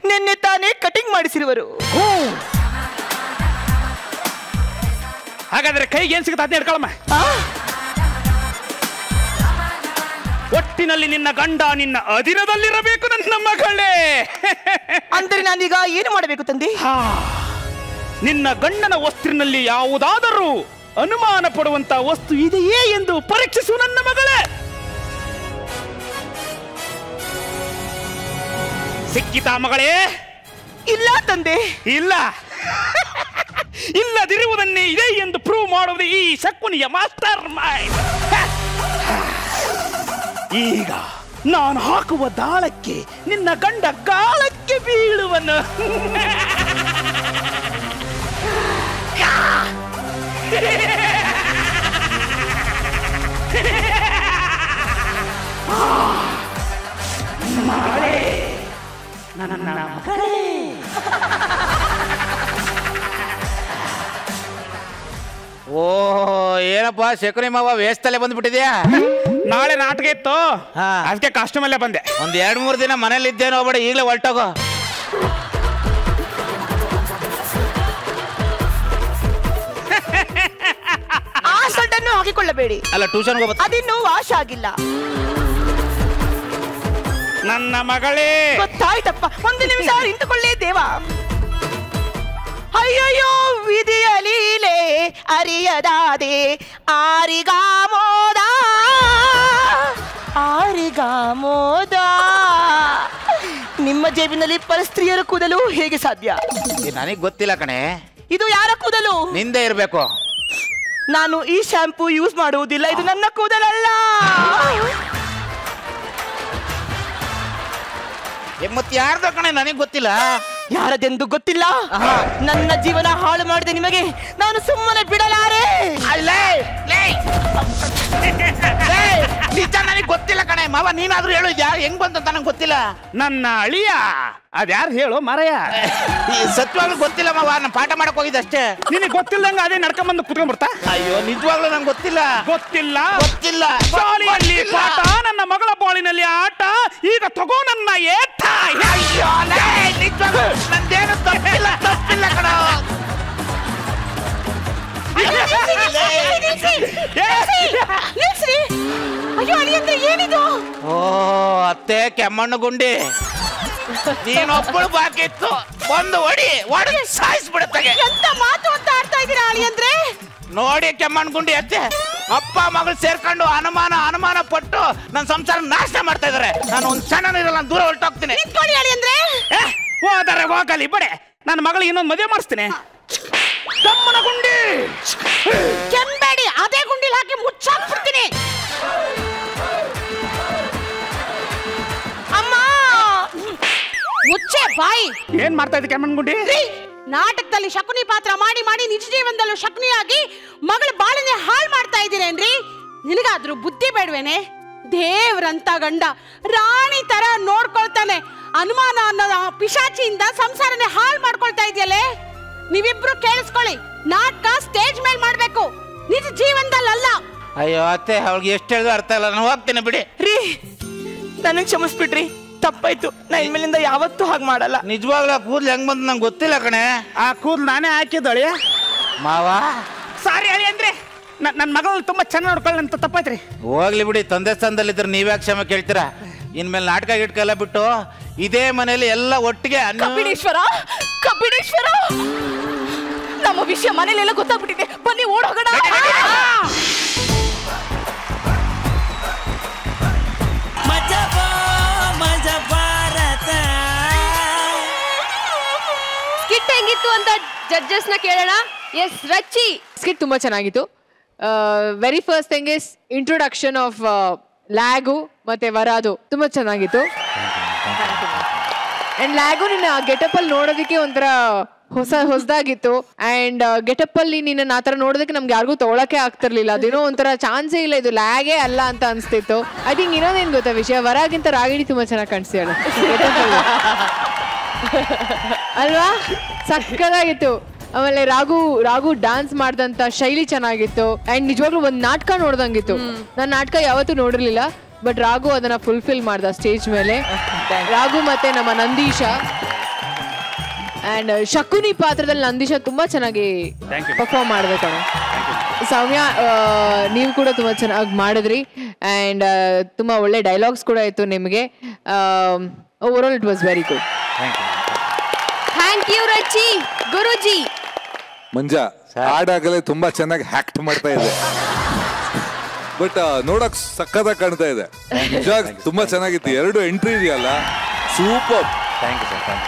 ನಿನ್ನೆ ತಾನೇ ಕಟಿಂಗ್ ಮಾಡಿಸಿರುವರು. ಹಾಗಾದ್ರೆ ಕೈಗೆ ಏನ್ ಸಿಗುತ್ತೆ ಅದನ್ನ ಹಿಡ್ಕೊಳಮ್ಮ. ಒಟ್ಟಿನಲ್ಲಿ ನಿನ್ನ ಗಂಡ ನಿನ್ನ ಅಧೀನದಲ್ಲಿರಬೇಕು ನನ್ನ ಮಗಳೇ. ಅಂದರೆ ನಾನೀಗ ಏನು ಮಾಡಬೇಕು ತಂದೆ? ನಿನ್ನ ಗಂಡನ ವಸ್ತಿನಲ್ಲಿ ಯಾವುದಾದರೂ ಅನುಮಾನ ಪಡುವಂತ ವಸ್ತು ಇದೆಯೇ ಎಂದು ಪರೀಕ್ಷಿಸು ನನ್ನ ಮಗಳೇ. ಸಿಕ್ಕಿತಾ ಮಗಳೇ? ಇಲ್ಲ ತಂದೆ. ಇಲ್ಲ. ಇಲ್ಲದಿರುವುದನ್ನೇ ಇದೆ ಎಂದು ಪ್ರೂವ್ ಮಾಡುವುದು ಈ ಶಕುನಿಯ ಮಾಸ್ಟರ್ ಮೈಂಡ್. ಈಗ ನಾನು ಹಾಕುವ ದಾಳಕ್ಕೆ ನಿನ್ನ ಗಂಡ ಗಾಳಕ್ಕೆ ಬೀಳುವನು. ನನ್ನ ಮಗಳೇ. ಓ ಏನಪ್ಪ ಶಕುನಿ ಮಾವ ವೇಸ್ತಲ್ಲೇ ಬಂದ್ಬಿಟ್ಟಿದ್ಯಾ? ನಾಳೆ ನಾಟಕ ಇತ್ತು, ಅದಕ್ಕೆ ಕಾಸ್ಟ್ಯೂಮ್ ಅಲ್ಲೇ ಬಂದೆ. ಒಂದ್ 2-3 ದಿನ ಮನೇಲಿ ಇದ್ದೇನೋ ಬೇಡ, ಈಗಲೇ ಹೊರಟೋಗೋ. ಆ ಶರ್ಟನ್ನು ಹಾಕಿಕೊಳ್ಳಬೇಡಿ. ಅಲ್ಲ ಟ್ಯೂಷನ್ಗೆ ಹೋಗ್ಬೇಕು. ಅದಿನ್ನೂ ವಾಶ್ ಆಗಿಲ್ಲ. ನನ್ನ ಮಗಳೇ. ಗೊತ್ತಾಯ್ತಪ್ಪ, 1 ನಿಮಿಷ ನಿಂತುಕೊಳ್ಳೇ ದೇವ. ಅಯ್ಯಯ್ಯೋ ವಿಧಿಯ ಲೀಲೆ ಅರಿಯದಾದೆ ಆರಿಗಾಮೋದ ಆರಿಗಾಮೋದ. ನಿಮ್ಮ ಜೇಬಿನಲ್ಲಿ ಪರಸ್ತ್ರೀಯರ ಕೂದಲು ಹೇಗೆ ಸಾಧ್ಯ? ನನಗ್ ಗೊತ್ತಿಲ್ಲ ಕಣೆ. ಇದು ಯಾರ ಕೂದಲು? ನಿಂದೆ ಇರ್ಬೇಕು. ನಾನು ಈ ಶಾಂಪೂ ಯೂಸ್ ಮಾಡುವುದಿಲ್ಲ, ಇದು ನನ್ನ ಕೂದಲಲ್ಲ. ಮತ್ತೆ ಯಾರ್ದು ಕಣೆ ನನಗ್ ಗೊತ್ತಿಲ್ಲ. ಯಾರದೆಂದು ಗೊತ್ತಿಲ್ಲ. ನನ್ನ ಜೀವನ ಹಾಳು ಮಾಡಿದೆ ನಿಮಗೆ ನಾನು ಸುಮ್ಮನೆ ಬಿಡಲಾರೆ. ನಿಜ ನನಗೆ ಗೊತ್ತಿಲ್ಲ ಕಣೆ ಮಾವ, ನೀನಾದ್ರೂ ಹೇಳು ಯಾರು ಹೆಂಗ್ ಬಂದಂತ ನಂಗೆ ಗೊತ್ತಿಲ್ಲ. ನನ್ನ ಅಳಿಯ ಅದ್ಯಾರು ಹೇಳು ಮಾರಯ್ಯ. ಸತ್ಯವಾಗ್ಲೂ ಗೊತ್ತಿಲ್ಲ ಮಾವ, ನಾನು ಪಾಠ ಮಾಡಕ್ ಹೋಗಿದ್ದೆ ಅಷ್ಟೇ. ನಿನಗೆ ಗೊತ್ತಿಲ್ಲಂಗ ಅದೇ ನಡ್ಕೊಂಡ್ಬಂದು ಕುತ್ಕೊಂಡ್ ಬರ್ತಾ. ಅಯ್ಯೋ ನಿಜವಾಗ್ಲೂ ನಂಗೆ ಗೊತ್ತಿಲ್ಲ. ಗೊತ್ತಿಲ್ಲ ಶಾಲೆಯಲ್ಲಿ ಪಾಠ, ನನ್ನ ಮಗಳ ಬಾಳಿನಲ್ಲಿ ಆಟ, ಈಗ ತಗೋ ನನ್ನ ಏಟ. ಅಯ್ಯೋ ನಿಜವಾಗ್ಲೂ ನಂದೇನು ತಪ್ಪಿಲ್ಲ ಕಣ. ಅಯ್ಯೋ ಅಳಿಯಂದ್ರೆ ಏನಿದು? ಓ ಅತ್ತೆ ಕೆಮ್ಮಣ್ಣು ಗುಂಡಿ, ನೀನೊಬ್ಬಳು ಬಾಕಿ ಇತ್ತು, ಒಂದು ಹೊಡಿ ಸಾಯಿಸ್ಬಿಡುತ್ತೆ. ಎಂತ ಮಾತು ಅಂತ ಆಡ್ತಾ ಇದ್ದೀರಾ ಅಳಿಯಂದ್ರೆ? ನೋಡಿ ಕೆಮ್ಮಣ್ಣು ಗುಂಡಿ ಅತ್ತೆ, ಅಪ್ಪ ಮಗಳು ಸೇರ್ಕೊಂಡು ಅನುಮಾನ ಪಟ್ಟು ನನ್ನ ಸಂಸಾರ ನಾಶ ಮಾಡ್ತಾ ಇದಾರೆ. ನಾನು ಒಂದ್ ಸಣ್ಣ ಇರಲ್ಲ, ದೂರ ಹೊರಟೋಗ್ತೀನಿ. ನಿಂತ್ಕೊಳ್ಳಿ ಅಳಿಯಂದ್ರೆ. ಹೋದರೆ ಹೋಗಲಿ ಬಡೆ, ನನ್ನ ಮಗಳಿಗೆ ಇನ್ನೊಂದು ಮದುವೆ ಮಾಡಿಸ್ತೀನಿ. ಕಮ್ಮನ ಗುಂಡಿ ಕೆಂಬೇಡಿ, ಅದೇ ಗುಂಡಿಲ್ ಹಾಕಿ ಮುಚ್ಚಾಕ್ಬಿಡ್ತೀನಿ. ಅಮ್ಮ ಮುಚ್ಚೆ ಬಾಯಿ. ಏನ್ ಮಾಡ್ತಾ ಇದ್ದೆ ಕೆಮ್ಮನ್ ಗುಂಡಿ? ನಾಟಕದಲ್ಲಿ ಶಕುನಿ ಪಾತ್ರ ಮಾಡಿ ಮಾಡಿ ನಿಜ ಜೀವನದಲ್ಲೂ ಶಕುನಿಯಾಗಿ ಮಗಳ ಬಾಳನೆ ಹಾಳು ಮಾಡ್ತಾ ಇದ್ದೀರೇನ್ರಿ? ನಿನಗಾದ್ರೂ ಬುದ್ಧಿ ಬೇಡವೇನೆ? ದೇವ್ರಂತ ಗಂಡ ರಾಣಿ ತರ ನೋಡ್ಕೊಳ್ತಾನೆ, ಅನುಮಾನ ಅನ್ನೋ ಪಿಶಾಚಿಯಿಂದ ಸಂಸಾರನೇ ಹಾಳು ಮಾಡ್ಕೊಳ್ತಾ ಇದೆಯಲ್ಲೇ. ನೀವಿಬ್ರು ಕೇಳಿಸ್ಕೊಳ್ಳಿ, ನಾಟಕ ಸ್ಟೇಜ್ ಮೇಲೆ ಮಾಡ್ಬೇಕು, ನಿಜ ಜೀವನದಲ್ಲ. ಅಯ್ಯೋ ಅತ್ತೆ, ಅವಳಿಗೆ ಎಷ್ಟು ಹೇಳಿದ್ರು ಅರ್ಥ ಇಲ್ಲ, ನಾನು ಹೋಗ್ತೀನಿ ಬಿಡಿ. ರೀ ನನಗೆ ಕ್ಷಮಿಸ್ಬಿಟ್ರಿ, ತಪ್ಪಾಯ್ತು. ನಾ ಇನ್ಮೇಲಿಂದ ಯಾವತ್ತೂ ಹಾಗೆ ಮಾಡಲ್ಲ. ನಿಜವಾಗ್ಲೂ ಕೂದ್ಲು ಹೆಂಗ್ ಬಂದು ನಂಗೆ ಗೊತ್ತಿಲ್ಲ ಕಣೆ. ಆ ಕೂದ್ಲು ನಾನೇ ಹಾಕಿದ್ದಳಿ ಮಾವ. ಸಾರಿ ಅಳಿ ಅಂದ್ರೆ ನನ್ನ ಮಗಳು ತುಂಬಾ ಚೆನ್ನಾಗಿ ನೋಡ್ಕೊಳ್ಳಿ ಅಂತ. ತಪ್ಪಾಯ್ತ್ರಿ. ಹೋಗ್ಲಿ ಬಿಡಿ, ತಂದೆ ಸ್ಥಾನದಲ್ಲಿದ್ರೆ ನೀವೇ ಕ್ಷಮೆ ಕೇಳ್ತೀರಾ? ಇನ್ಮೇಲೆ ನಾಟಕ ಗಿಟ್ಕೆಲ್ಲ ಬಿಟ್ಟು ಇದೇ ಮನೇಲಿ ಎಲ್ಲ ಒಟ್ಟಿಗೆ ಕಬ್ಬಿಣೇಶ್ವರ, ನಮ್ಮ ವಿಷಯ ಮನೇಲೆಲ್ಲ ಗೊತ್ತಾಗ್ಬಿಟ್ಟಿದೆ, ಬನ್ನಿ ಓಡ್ ಹೋಗೋಣ. ಸ್ಕಿಟ್ ಹೆಂಗಿತ್ತು ಅಂತ ಜಡ್ಜಸ್ ನ ಕೇಳೋಣ. ಎಸ್ ರಚ್ಚಿ. ಸ್ಕಿಟ್ ತುಂಬಾ ಚೆನ್ನಾಗಿತ್ತು. Very first thing is introduction of ಲ್ಯಾಗು ಮತ್ತೆ ವರಾದು ತುಂಬಾ ಚೆನ್ನಾಗಿತ್ತು. ಅಂಡ್ ಲ್ಯಾಗು ನಿನ್ನ ಗೆಟಪ್ ಅಲ್ಲಿ ನೋಡೋದಕ್ಕೆ ಒಂಥರ ಹೊಸದಾಗಿತ್ತು. ಅಂಡ್ ಗೆಟಪ್ ಅಲ್ಲಿ ನಿನ್ನ ಆತರ ನೋಡೋದಕ್ಕೆ ನಮ್ಗೆ ಯಾರಿಗೂ ತೊಗೊಳಕ್ಕೆ ಆಗ್ತಿರ್ಲಿಲ್ಲ. ಅದೇನೋ ಒಂಥರ ಚಾನ್ಸೇ ಇಲ್ಲ, ಇದು ಲ್ಯಾಗೇ ಅಲ್ಲ ಅಂತ ಅನ್ಸ್ತಿತ್ತು. ಐ ಥಿಂಕ್ ಇನ್ನೊಂದೇನ್ ಗೊತ್ತಾ ವಿಷಯ, ವರಾಗಿಂತ ರಾಗಿಣಿ ತುಂಬಾ ಚೆನ್ನಾಗಿ ಕಾಣಿಸ್ತಾಳೆ ಅಲ್ವಾ? ಸಕ್ಕದಾಗಿತ್ತು. ಆಮೇಲೆ ರಾಘು ಡಾನ್ಸ್ ಮಾಡ್ದಂತ ಶೈಲಿ ಚೆನ್ನಾಗಿತ್ತು. ಅಂಡ್ ನಿಜವಾಗ್ಲೂ ಒಂದ್ ನಾಟಕ ನೋಡ್ದಂಗಿತ್ತು. ನಾನು ನಾಟಕ ಯಾವತ್ತೂ ನೋಡಿರ್ಲಿಲ್ಲ, ಬಟ್ ರಾಘು ಅದನ್ನ ಫುಲ್ಫಿಲ್ ಮಾಡ್ದ ಸ್ಟೇಜ್ ಮೇಲೆ. ರಾಘು ಮತ್ತೆ ನಮ್ಮ ನಂದೀಶ ಅಂಡ್ ಶಕುನಿ ಪಾತ್ರದಲ್ಲಿ ನಂದೀಶ ತುಂಬಾ ಚೆನ್ನಾಗಿ ಪರ್ಫಾರ್ಮ್ ಮಾಡ್ಬೇಕು. ಸೌಮ್ಯ ನೀವು ಕೂಡ ತುಂಬಾ ಚೆನ್ನಾಗಿ ಮಾಡಿದ್ರಿ. ಅಂಡ್ ತುಂಬಾ ಒಳ್ಳೆ ಡೈಲಾಗ್ಸ್ ಕೂಡ ಇತ್ತು ನಿಮಗೆ. Over all it was very good. Thank you Rachchi. Guruji ಮಂಜಾ ಹಾಡಾಗಲೇ ತುಂಬಾ ಚೆನ್ನಾಗಿ ಹ್ಯಾಕ್ಟ್ ಮಾಡ್ತಾ ಇದೆ, ಬಟ್ ನೋಡಕ್ ಸಕ್ಕತ್ತಾಗಿ ಕಾಣ್ತಾ ಇದೆ. ನಿಜ ತುಂಬಾ ಚೆನ್ನಾಗಿತ್ತು. 2 ಎಂಟ್ರಿ ಇದೆಯಲ್ಲ, super. Thank you sir.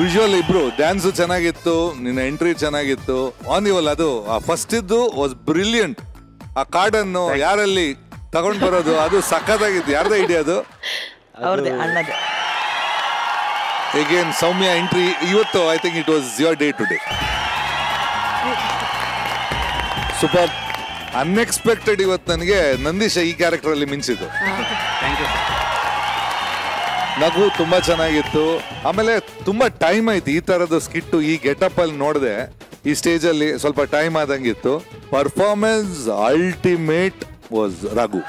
Visual ಇಬ್ರು ಡ್ಯಾನ್ಸು ಚೆನ್ನಾಗಿತ್ತು, ನಿನ್ನ ಎಂಟ್ರಿ ಚೆನ್ನಾಗಿತ್ತು. ಆನ್ ಇವಲ್ ಅದು ಫಸ್ಟ್ ಇದ್ದು ವಾಸ್ ಬ್ರಿಲಿಯಂಟ್. ಆ ಕಾರ್ಡನ್ನು ಯಾರಲ್ಲಿ ತಗೊಂಡ್ ಬರೋದು ಅದು ಸಕ್ಕತ್ತಾಗಿತ್ತು. ಯಾರ್ದ ಐಡಿಯಾ ಅದು? ಅವ್ರದೇ ಅಣ್ಣದೇ. ಅಗೇನ್ ಸೌಮ್ಯ ಎಂಟ್ರಿ ಇವತ್ತು I think it was your day today. Super. Unexpected ಇವತ್ತು ನನಗೆ ನಂದೀಶ ಈ ಕ್ಯಾರೆಕ್ಟರ್ ಅಲ್ಲಿ ಮಿಂಚಿದ್ದು. ನಗು ತುಂಬಾ ಚೆನ್ನಾಗಿತ್ತು. ಆಮೇಲೆ ತುಂಬಾ ಟೈಮ್ ಆಯ್ತು ಈ ತರದ ಸ್ಕಿಟ್ಟು ಈ ಗೆಟಪ್ ಅಲ್ಲಿ ನೋಡಿದೆ. ಈ ಸ್ಟೇಜ್ ಅಲ್ಲಿ ಸ್ವಲ್ಪ ಟೈಮ್ ಆದಂಗಿತ್ತು. Performance ultimate was Raghu.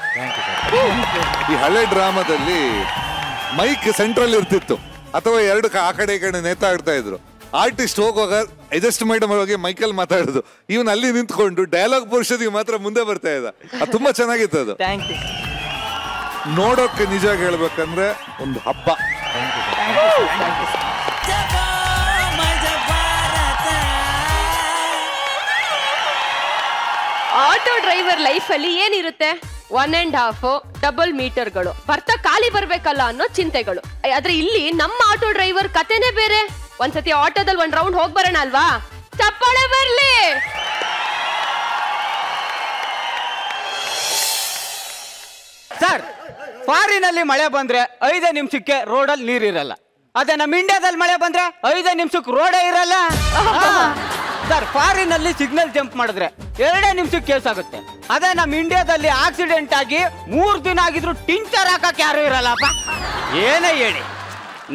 ಈ ಹಳೆ ಡ್ರಾಮಾದಲ್ಲಿ ಮೈಕ್ ಸೆಂಟ್ರಲ್ ಇರ್ತಿತ್ತು ಅಥವಾ 2 ಆ ಕಡೆ ಈ ಕಡೆ ನೇತಾಡ್ತಾ ಇದ್ರು. ಆರ್ಟಿಸ್ಟ್ ಹೋಗುವಾಗ ಅಡ್ಜಸ್ಟ್ಮೆಂಟ್ ಹೋಗಿ ಮೈಕಲ್ ಮಾತಾಡೋದು, ಇವನ್ ಅಲ್ಲಿ ನಿಂತ್ಕೊಂಡು ಡೈಲಾಗ್ ಪುರುಷದಿಗೆ ಮಾತ್ರ ಮುಂದೆ ಬರ್ತಾ ಇದ್ದ. ಅದು ತುಂಬಾ ಚೆನ್ನಾಗಿತ್ತು. ಅದು ನೋಡೋಕೆ ನಿಜ ಹೇಳ್ಬೇಕಂದ್ರೆ ಒಂದು ಹಬ್ಬ. ಆಟೋ ಡ್ರೈವರ್ ಲೈಫ್ ಅಲ್ಲಿ ಏನಿರುತ್ತೆ? 1.5 ಡಬಲ್ ಮೀಟರ್ಗಳು ಬರ್ತಾ ಖಾಲಿ ಬರ್ಬೇಕಲ್ಲ ಅನ್ನೋ ಚಿಂತೆಗಳು. ಆದ್ರೆ ಇಲ್ಲಿ ನಮ್ಮ ಆಟೋ ಡ್ರೈವರ್ ಕತೆನೇ ಬೇರೆ. ಒಂದ್ಸತಿ ಆಟೋದಲ್ಲಿ 1 ರೌಂಡ್ ಹೋಗ್ ಬರೋಣ ಅಲ್ವಾ? ಚಪ್ಪಾಳೆ ಬರ್ಲಿ. ಸರ್, ಫಾರಿನಲ್ಲಿ ಮಳೆ ಬಂದ್ರೆ 5 ನಿಮಿಷಕ್ಕೆ ರೋಡಲ್ಲಿ ನೀರಿರಲ್ಲ. ಅದೇ ನಮ್ಮ ಇಂಡಿಯಾದಲ್ಲಿ ಮಳೆ ಬಂದ್ರೆ 5 ನಿಮಿಷಕ್ಕೆ ರೋಡೇ ಇರಲ್ಲ ಸರ್. ಫಾರಿನ್ ಅಲ್ಲಿ ಸಿಗ್ನಲ್ ಜಂಪ್ ಮಾಡಿದ್ರೆ 2 ನಿಮಿಷಕ್ಕೆ ಕೇಸ್ ಆಗುತ್ತೆ. ಅದೇ ನಮ್ಮ ಇಂಡಿಯಾದಲ್ಲಿ ಆಕ್ಸಿಡೆಂಟ್ ಆಗಿ 3 ದಿನ ಆಗಿದ್ರು ಟಿಂಚರ್ ಹಾಕಕ್ಕೆ ಯಾರು ಇರಲ್ಲಪ್ಪ. ಏನೇ ಹೇಳಿ,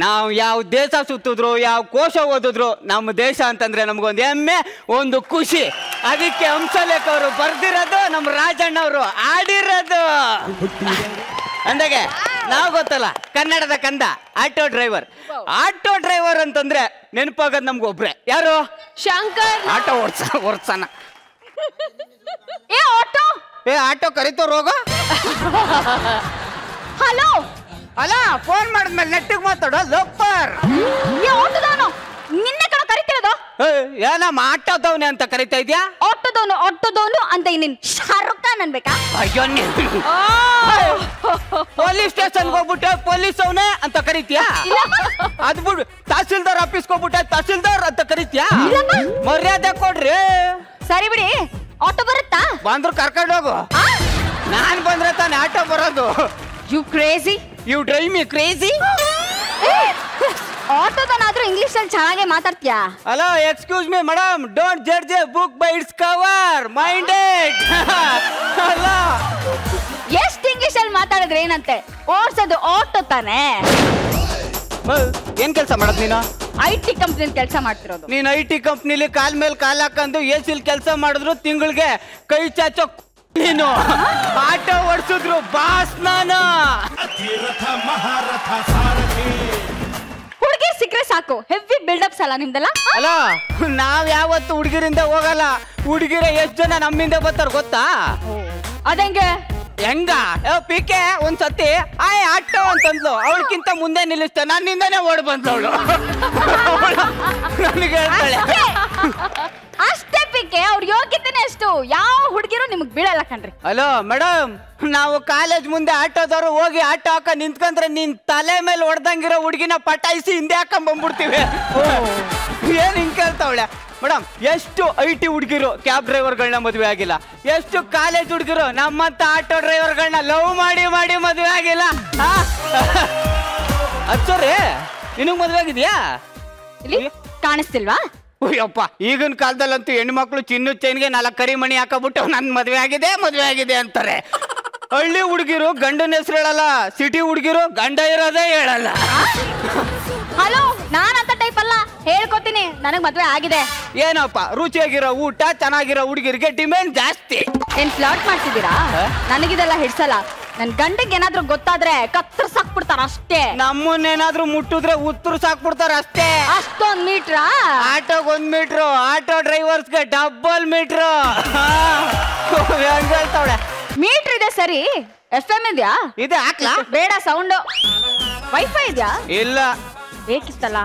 ನಾವು ಯಾವ ದೇಶ ಸುತ್ತಿದ್ರು, ಯಾವ ಕೋಶ ಓದಿದ್ರು, ನಮ್ಮ ದೇಶ ಅಂತಂದ್ರೆ ನಮ್ಗೊಂದು ಹೆಮ್ಮೆ, ಒಂದು ಖುಷಿ. ಅದಕ್ಕೆ ಹಂಸಲೇಖ ಅವರು ಬರ್ದಿರೋದು, ನಮ್ಮ ರಾಜಣ್ಣವರು ಆಡಿರೋದು. ಅಂದಾಗೆ ನಾವು ಗೊತ್ತಲ್ಲ, ಕನ್ನಡದ ಕಂದ ಆಟೋ ಡ್ರೈವರ್. ಆಟೋ ಡ್ರೈವರ್ ಅಂತಂದ್ರೆ ನೆನಪಾಗದ್ ನಮ್ಗೆ ಒಬ್ರೆ, ಯಾರು? ಶಂಕರ್. ಆಟೋ ಓಡ್ಸನ. ಏ ಆಟೋ ಕರಿತೋರ್ ಹೋಗೋ. ಹಲೋ ಅಲ್ಲ, ಫೋನ್ ಮಾಡಿದ್ಮೇಲೆ ನೆಟ್ಟಿಗೆ ಮಾತಾಡೋ ಲೋಪರ್. ನಿನ್ನೆ ಕಣ ಕರಿತಿರೋದು. ಏನಮ್ಮ ಆಟೋದವನೆ ಅಂತ ಕರಿತಾ ಇದ್ಯಾ? ಆಟೋದವನು ಅಂತ ಇನ್ನೇನ್ ಶಾರುಖ್ ಖಾನ್ ಅನ್ಬೇಕಾ? ಅಯ್ಯೋ, ಪೊಲೀಸ್ ಸ್ಟೇಷನ್ಗೆ ಹೋಗ್ಬಿಟ್ಟೆ ಪೊಲೀಸ್ ಅವನೇ ಅಂತ ಕರಿತೀಯಾ? ಅದ್ ಬಿಡು, ತಹಸೀಲ್ದಾರ್ ಆಫೀಸ್ಗೆ ಹೋಗ್ಬಿಟ್ಟೆ ತಹಸೀಲ್ದಾರ್ ಅಂತ ಕರಿತೀಯಾ? ಮರ್ಯಾದೆ ಕೊಡ್ರಿ. ಸರಿ ಬಿಡಿ, ಆಟೋ ಬರುತ್ತಾ? ಬಂದ್ರು ಕರ್ಕೊಂಡು ಹೋಗು. ನಾನ್ ಬಂದ್ರೆ ತಾನೆ ಆಟೋ ಬರೋದು. You crazy, you drive me crazy. ಆಟೋದನಾದ್ರೂ ಇಂಗ್ಲಿಷ್ ಅಲ್ಲಿ ಚೆನ್ನಾಗಿ ಮಾತಾಡ್ತೀಯಾ? Hello, excuse me madam, don't judge a book by its cover, minded. ಅಲ್ಲ, ಎಷ್ಟು ಇಂಗ್ಲಿಷ್ ಅಲ್ಲಿ ಮಾತಾಡಿದ್ರೆ ಏನಂತೆ? ಓಡ್ಸೋದು ಆಟೋ ತಾನೆ. ಏನ್ ಕೆಲಸ ಮಾಡೋದು ನೀನು? IT ಕಂಪ್ನಿಲಿ ಕೆಲಸ ಮಾಡ್ತಿರೋದು. ನೀನ್ IT ಕಂಪ್ನಿಲಿ ಕಾಲ್ ಮೇಲೆ ಕಾಲ್ ಹಾಕೊಂಡು AC ಕೆಲಸ ಮಾಡಿದ್ರು ತಿಂಗಳಿಗೆ ಕೈ ಚಾಚೋ ನೀನು. ಆಟೋ ಓಡಿಸಿದ್ರು ಬಾಸ್ ನಾನು. ಹುಡುಗಿ ಸಿಕ್ಕರೆ ಸಾಕು, ಹೆವಿ ಬಿಲ್ಡಪ್ಸ್ ಅಲ್ಲ ನಿಮ್ದೆಲ್ಲ. ಅಲ್ಲ, ನಾವ್ ಯಾವತ್ತು ಹುಡುಗಿರಿಂದ ಹೋಗಲ್ಲ. ಹುಡುಗಿರ ಎಷ್ಟ್ ಜನ ನಮ್ಮಿಂದ ಬರ್ತಾರ ಗೊತ್ತಾ? ಅದಂಗೆ ಹೆಂಗ ಪಿಕೆ ಒಂದ್ಸತಿ ಆಟೋ ಅಂತಂದ್ಲು, ಅವಳಕ್ಕಿಂತ ಮುಂದೆ ನಿಲ್ಲಿಸ್ತೆ, ನನ್ನಿಂದನೇ ಓಡ್ ಬಂದವಳು. ನನಗೆ ಹೇಳ್ತಾಳೆ ಅಷ್ಟೇ ಪಿಕೆ, ಅವ್ರ ಯೋಗ್ಯತೆನೆ ಅಷ್ಟು. ಯಾವ ಹುಡುಗಿರು ನಿಮಗ್ ಬೀಳಲ್ಲ ಕಣ್ರಿ. ಹಲೋ ಮೇಡಮ್, ನಾವು ಕಾಲೇಜ್ ಮುಂದೆ ಆಟೋದವ್ರು ಹೋಗಿ ಆಟೋ ಹಾಕ ನಿಂತ್ಕೊಂಡ್ರೆ ನಿನ್ ತಲೆ ಮೇಲೆ ಹೊಡೆದಂಗಿರೋ ಹುಡುಗಿನ ಪಟಾಯಿಸಿ ಹಿಂದೆ ಹಾಕೊಂಡ್ ಬಂದ್ಬಿಡ್ತೀವಿ. ಏನ್ ಹಿಂಗ್ ಕೇಳ್ತಾವಳೆ ಮೇಡಮ್? ಎಷ್ಟು IT ಹುಡುಗಿರು ಕ್ಯಾಬ್ ಡ್ರೈವರ್ಗಳನ್ನ ಮದುವೆ ಆಗಿಲ್ಲ, ಎಷ್ಟು ಕಾಲೇಜ್ ಹುಡುಗಿರು ನಮ್ಮಂತ ಆಟೋ ಡ್ರೈವರ್ಗಳನ್ನ ಲವ್ ಮಾಡಿ ಮಾಡಿ ಮದುವೆ ಆಗಿಲ್ಲ. ಅಚ್ಚೋರಿ, ನಿನಗ್ ಮದುವೆ ಆಗಿದ್ಯಾ? ಇಲ್ಲಿ ಕಾಣಿಸ್ತಿಲ್ವಾ? ಅಯ್ಯಪ್ಪ, ಈಗಿನ ಕಾಲದಲ್ಲಂತೂ ಹೆಣ್ಮಕ್ಳು ಚಿನ್ನ ಚೈನ್ಗೆ 4 ಕರಿಮಣಿ ಹಾಕಬಿಟ್ಟು ನನ್ ಮದುವೆ ಆಗಿದೆ ಅಂತಾರೆ. ಹಳ್ಳಿ ಹುಡುಗಿರು ಗಂಡನ ಹೆಸರು ಹೇಳಲ್ಲ, ಸಿಟಿ ಹುಡುಗಿರು ಗಂಡ ಇರೋದೇ ಹೇಳಲ್ಲ. ಹಲೋ, ನಾನಂತ ಟೈಪ್ ಅಲ್ಲ, ಹೇಳ್ಕೊತೀನಿ, ನನಗ್ ಮದ್ವೆ ಆಗಿದೆ. ಏನಪ್ಪ, ರುಚಿಯಾಗಿರೋ ಊಟ, ಚೆನ್ನಾಗಿರೋ ಹುಡುಗಿರಿಗೆ ಡಿಮ್ಯಾಂಡ್ ಜಾಸ್ತಿ. ಏನ್ ಫ್ಲಾಟ್ ಮಾಡ್ತಿದ್ದೀರಾ? ನನಗಿದೆಲ್ಲ ಹಿಡ್ಸಲ್ಲ. ನನ್ ಗಂಡಿಗೆ ಏನಾದ್ರೂ ಗೊತ್ತಾದ್ರೆ ಕತ್ತರ್ಸಾಕ್ಬಿಡ್ತಾರ ಅಷ್ಟೇ. ನಮ್ಮನ್ನೇನಾದ್ರೂ ಮುಟ್ಟಿದ್ರೆ ಉತ್ತರ್ಸಾಕ್ಬಿಡ್ತಾರ ಅಷ್ಟೇ. ಅಷ್ಟೊಂದ್ ಮೀಟ್ರಾ? ಆಟೋಗ್ 1 ಮೀಟ್ರು, ಆಟೋ ಡ್ರೈವರ್ಸ್ಗೆ ಡಬಲ್ ಮೀಟ್ರು. ಹೆಂಗ್ ಹೇಳ್ತಾವಳೆ? ಮೀಟರ್ ಇದೆ ಸರಿ, FM ಇದೆಯಾ? ಇದೆ, ಹಾಕ್ಲಾ? ಬೇಡ, ಸೌಂಡ್. ವೈಫೈ ಇದೆಯಾ? ಇಲ್ಲ. ಬೇಕಿತ್ತಲ್ಲ.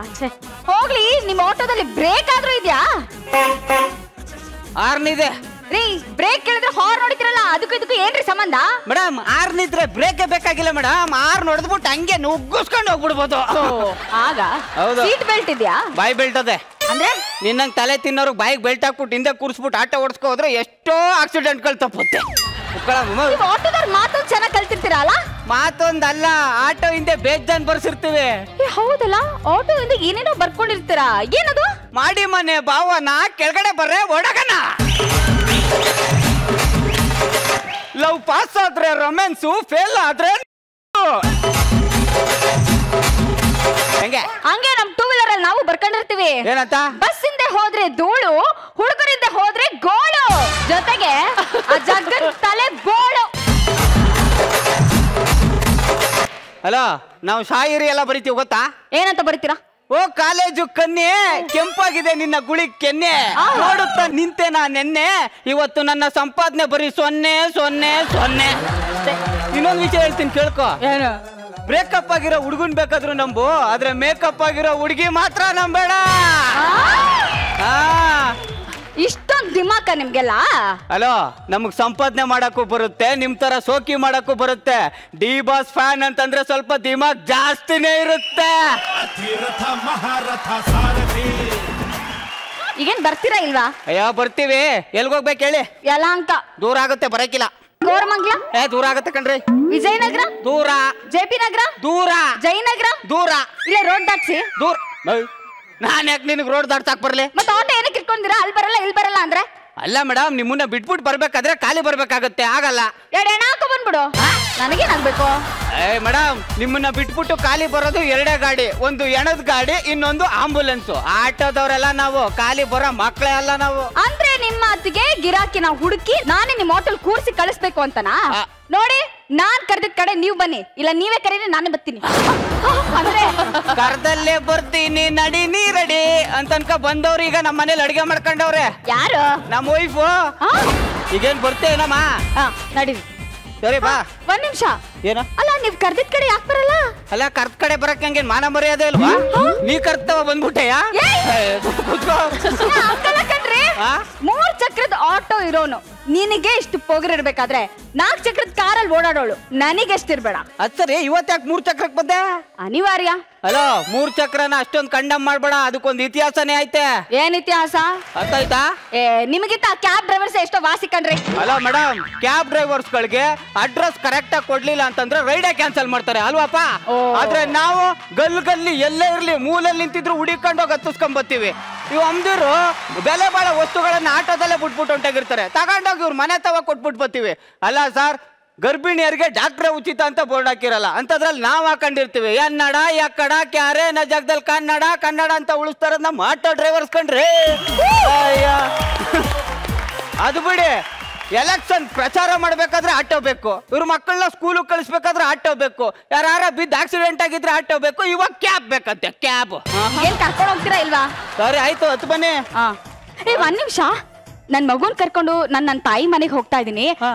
ಹೋಗ್ಲಿ, ನಿಮ್ ಆಟೋದಲ್ಲಿ ಬ್ರೇಕ್ ಆದ್ರೂ ಇದೆಯಾ? ಹಾರ್ನ್ ಇದೆ ರೀ. ಬ್ರೇಕ್ ಕೇಳಿದ್ರೆ ಹಾರ್ನ್ ಹೊಡಿತಿರಲ್ಲ, ಅದಕ್ಕೂ ಇದಕ್ಕೂ ಏನ್ರಿ ಸಂಬಂಧ? ಮೇಡಮ್, ಹಾರ್ನ್ ಇದ್ರೆ ಬ್ರೇಕ್ ಬೇಕಾಗಿಲ್ಲ ಮೇಡಮ್. ಹಾರ್ನ್ ಹೊಡೆದ್ಬಿಟ್ಟು ಹಂಗೆ ನುಗ್ಗಿಸ್ಕೊಂಡು ಹೋಗ್ಬಿಡ್ಬೋದು. ಆಗ ಹೌದು. ಸೀಟ್ ಬೆಲ್ಟ್ ಇದೆಯಾ? ಬಾಯ್ ಬೆಲ್ಟ್ ಅದೇ. ಅಂದ್ರೆ ನಿನ್ನಂಗ್ ತಲೆ ತಿನ್ನೋರ್ಗೆ ಬಾಯಿಗೆ ಬೆಲ್ಟ್ ಹಾಕ್ಬಿಟ್ಟು ಹಿಂದೆ ಕೂರಿಸ್ಬಿಟ್ಟು ಆಟೋ ಓಡಿಸ್ಕೊ ಹೋದ್ರೆ ಎಷ್ಟೋ ಆಕ್ಸಿಡೆಂಟ್ಗಳು ತಪ್ಪುತ್ತೆ. ಆಟೋದವ್ರ ಮಾತೊಂದು ಚೆನ್ನಾಗಿ ಕಲ್ತಿರ್ತೀರಾ ಅಲ್ಲ? ಮಾತೊಂದಲ್ಲ, ಆಟೋ ಹಿಂದೆ ಬೇಜಾನ್ ಬರ್ಸಿರ್ತೀವಿ. ಹೌದಲ್ಲ, ಆಟೋ ಹಿಂದೆ ಏನೇನೋ ಬರ್ಕೊಂಡಿರ್ತೀರಾ. ಏನದು? ಮಾಡಿ ಮನೆ ಭಾವನ ಕೆಳಗಡೆ ಬರ್ರೆ ಒಡಗನ. ಲವ್ ಪಾಸ್ ಆದ್ರೆ ರೊಮ್ಯಾನ್ಸು, ಫೇಲ್ ಆದ್ರೆ ಹಂಗೆ ನಮ್ 2 ವೀಲರ್ ಅಲ್ಲಿ ನಾವು ಬರ್ಕೊಂಡಿರ್ತೀವಿ. ಏನಂತ? ಬಸ್ ಹಿಂದೆ ಹೋದ್ರೆ ಧೂಳು, ಹುಡುಗರಿಂದ ಹೋದ್ರೆ ಗೋಳು, ಜೊತೆಗೆ ಆ ಜಗ್ಗನ್ ತಲೆ ಬೋಳು. ಹಲೋ, ನಾವು ಶಾಯರಿ ಎಲ್ಲ ಬರಿತೀವಿ ಗೊತ್ತಾ? ಏನಂತ ಬರೀತೀರಾ? ಓ ಕಾಲೇಜು ಕನ್ಯೆ, ಕೆಂಪಾಗಿದೆ ನಿನ್ನ ಗುಳಿ ಕೆನ್ನೆ, ನೋಡುತ್ತಾ ನಿಂತೆ ನಾ ನೆನ್ನೆ, ಇವತ್ತು ನನ್ನ ಸಂಪಾದನೆ ಬರೀ 0 ಇನ್ನೊಂದು ವಿಷಯ ಹೇಳ್ತೀನಿ ಕೇಳ್ಕೊ. ಏನು? ಬ್ರೇಕಪ್ ಆಗಿರೋ ಹುಡುಗನ್ ಬೇಕಾದ್ರೂ ನಂಬು, ಆದ್ರೆ ಮೇಕಪ್ ಆಗಿರೋ ಹುಡುಗಿ ಮಾತ್ರ ನಂಬೇಡ. ಇಷ್ಟೊಂದು ದಿಮಾಕ ನಿಮ್ಗೆಲ್ಲ? ಹಲೋ, ನಮಗ್ ಸಂಪಾದನೆ ಮಾಡಕ್ಕೂ ಬರುತ್ತೆ, ನಿಮ್ ತರ ಸೋಕಿ ಮಾಡಕ್ಕೂ ಬರುತ್ತೆ. ಡಿ ಬಾಸ್ ಫ್ಯಾನ್ ಅಂತಂದ್ರೆ ಸ್ವಲ್ಪ ದಿಮಾಕ್ ಜಾಸ್ತಿನೇ ಇರುತ್ತೆ. ಈಗೇನ್ ಬರ್ತೀರಾ ಇಲ್ವಾ? ಅಯ್ಯೋ ಬರ್ತೀವಿ. ಎಲ್ಗೋಗ್ಬೇಕು ಹೇಳಿ? ಯಲಹಂಕ. ದೂರ ಆಗುತ್ತೆ, ಬರಕಿಲ್ಲ. ಕೋರಮಂಗ್ಲ ದೂರ ಆಗತ್ತೆ ಕಣ್ರಿ. ವಿಜಯನಗರ ದೂರ. ಜೆಪಿ ನಗರ ದೂರ. ಜಯನಗರ ದೂರ. ಇಲ್ಲ ರೋಡ್ ದಾಟ್ಸಿ ದೂರ. ನಾನ್ ಯಾಕೆ ನಿನಗೆ ರೋಡ್ ದಾಟ್ಸಾಕ್ ಬರ್ಲಿ? ಮತ್ತೆ ಆಟೋ ಏನಕ್ಕೆ ಇಟ್ಕೊಂಡಿರಾ? ಅಲ್ಲಿ ಬರಲ್ಲ ಇಲ್ಲಿ ಬರಲ್ಲ ಅಂದ್ರೆ? ಅಲ್ಲ ಮೇಡಮ್, ನಿಮ್ಮನ್ನ ಬಿಟ್ಬಿಟ್ಟು ಬರ್ಬೇಕಾದ್ರೆ ಖಾಲಿ ಬರ್ಬೇಕಾಗತ್ತೆ, ಆಗಲ್ಲ. ಎಣ್ಣ ಹಾಕೋ ಬಂದ್ಬಿಡು, ನನಗೇನಾಗ್ಬೇಕು? ಮೇಡಮ್, ನಿಮ್ಮನ್ನ ಬಿಟ್ಬಿಟ್ಟು ಖಾಲಿ ಬರೋದು ಎರಡೇ ಗಾಡಿ, ಒಂದು ಎಣದ ಗಾಡಿ, ಇನ್ನೊಂದು ಆಂಬುಲೆನ್ಸ್. ಆಟೋದವರೆಲ್ಲ ನಾವು, ಖಾಲಿ ಬರೋ ಮಕ್ಕಳೇ ಅಲ್ಲ ನಾವು. ಅಂದ್ರೆ ನಿಮ್ಮ ಅತ್ತಿಗೆ ಗಿರಾಕಿನ ಹುಡುಕಿ ನಾನೇ ನಿಮ್ ಹೋಟೆಲ್ ಕೂರ್ಸಿ ಕಳಿಸ್ಬೇಕು ಅಂತನಾ? ನೋಡಿ, ನಾನ್ ಕರೆದಿದ್ ಕಡೆ ನೀವ್ ಬನ್ನಿ, ಇಲ್ಲ ನೀವೇ ಕರೀರಿ ನಾನೇ ಬರ್ತೀನಿ. ಅಂದ್ರೆ ಕರ್ದಲ್ಲೇ ಬರ್ತೀನಿ ನಡಿ ನೀ ರೆಡಿ ಅಂತ ಬಂದವ್ರು ಈಗ ನಮ್ಮ ಮನೇಲಿ ಅಡಿಗೆ ಮಾಡ್ಕೊಂಡವ್ರೆ. ಯಾರು? ನಮ್ಮ ವೈಫು. ಈಗೇನ್ ಬರ್ತೇನಮ್ಮ? ನಡೀರಿ. ಸರಿ ಬಾ. ಒಂದ್ ನಿಮಿಷ. ಏನ? ಅಲ್ಲ, ನೀವ್ ಕರ್ದಿದ್ ಕಡೆ ಯಾಕೆ ಬರಲ್ಲ? ಅಲ್ಲ, ಕರ್ದ ಕಡೆ ಬರಕ್ ಹಂಗೇನ್ ಮಾನ ಮರ್ಯಾದೆ ಇಲ್ವಾ? ನೀ ಕರ್ತವ ಬಂದ್ಬಿಟ್ಟೆಯಾ? ಕಣ್ರಿ, 3 ಚಕ್ರದ ಆಟೋ ಇರೋನು ನಿನಗೆ ಇಷ್ಟು ಪೊಗರಿರ್ಬೇಕಾದ್ರೆ 4 ಚಕ್ರದ ಕಾರಲ್ಲಿ ಓಡಾಡೋಳು ನನಗೆ ಎಷ್ಟಿರ್ಬೇಡ. ಅದ್ ಸರಿ, ಇವತ್ತ್ಯಾಕೆ 3 ಚಕ್ರಕ್ಕೆ ಬಂದೆ? ಅನಿವಾರ್ಯ. ಅಲೋ, 3 ಚಕ್ರನ ಅಷ್ಟೊಂದು ಕಂಡಮ್ ಮಾಡ್ಬೇಡ, ಅದಕ್ಕೊಂದು ಇತಿಹಾಸನೇ ಐತೆ. ಏನ್ ಇತಿಹಾಸ? ಅರ್ಥಾಯ್ತಾ? ನಿಮಗಿಂತ ಕ್ಯಾಬ್ ಡ್ರೈವರ್ಸ್ ಎಷ್ಟೋ ವಾಸಿ ಕಣ್ರಿ. ಅಲೋ ಮೇಡಮ್, ಕ್ಯಾಬ್ ಡ್ರೈವರ್ಸ್ ಗಳಿಗೆ ಅಡ್ರೆಸ್ ಕರೆಕ್ಟ್ ಆಗಿ ಕೊಡ್ಲಿಲ್ಲ ಅಂತಂದ್ರೆ ರೈಡೇ ಕ್ಯಾನ್ಸಲ್ ಮಾಡ್ತಾರೆ ಅಲ್ವಾಪ? ಆದ್ರೆ ನಾವು ಗಲ್ಲಿ ಎಲ್ಲೇ ಇರ್ಲಿ ಮೂಲೆಯಲ್ಲಿ ನಿಂತಿದ್ರು ಹುಡಿಕೊಂಡು ಹೋಗಿ ಹತ್ತಿಸ್ಕೊಂಡ್ ಬರ್ತೀವಿ. ಇವ್ ಅಮ್ದಿರು ಬೆಲೆ ಬಾಳ ವಸ್ತುಗಳನ್ನ ಆಟೋದಲ್ಲೇ ಬಿಟ್ಬಿಟ್ಟು ಹೊಂಟಾಗಿರ್ತಾರೆ, ತಗೊಂಡೋಗಿ ಇವ್ರ ಮನೆ ತವ ಕೊಟ್ಬಿಟ್ಟು ಬರ್ತೀವಿ. ಅಲ್ಲ ಸರ್, ಗರ್ಭಿಣಿಯರಿಗೆ ಡಾಕ್ಟ್ರೇ ಉಚಿತ ಅಂತ ಬೋರ್ಡ್ ಹಾಕಿರಲ್ಲ, ಅಂತದ್ರಲ್ಲಿ ನಾವ್ ಹಾಕೊಂಡಿರ್ತೀವಿ ಎನ್ನಡ ಯಾಕಡ ಕ್ಯಾರೆ ನ ಜಾಗದಲ್ಲಿ ಕನ್ನಡ ಕನ್ನಡ ಅಂತ ಉಳಿಸ್ತಾರ ನಮ್ಮ ಆಟೋ ಡ್ರೈವರ್ಸ್ ಕಂಡ್ರಿ. ಅದು ಬಿಡಿ, ಎಲೆಕ್ಷನ್ ಪ್ರಚಾರ ಮಾಡ್ಬೇಕಾದ್ರೆ ಆಟೋ ಬೇಕು, ಇವ್ರ ಮಕ್ಕಳನ್ನ ಸ್ಕೂಲ್ ಕಳಿಸ್ಬೇಕಾದ್ರೆ ಆಟೋ ಬೇಕು, ಯಾರ ಬಿದ್ದು ಆಕ್ಸಿಡೆಂಟ್ ಆಗಿದ್ರೆ ಆಟೋ ಬೇಕು, ಇವಾಗ ಕ್ಯಾಬ್ ಬೇಕಂತೆ. ಕ್ಯಾಬ್ ಏನ್ ಕರ್ಕೊಂಡು ಹೋಗ್ತೀರಾ ಇಲ್ವಾ? ಸರಿ ಆಯ್ತು, ಹತ್ತು ಬನ್ನಿ. ಒಂದ್ ನಿಮಿಷ, ನನ್ ಮಗುನ್ ಕರ್ಕೊಂಡು ನನ್ನ ತಾಯಿ ಮನೆಗೆ ಹೋಗ್ತಾ ಇದೀನಿ,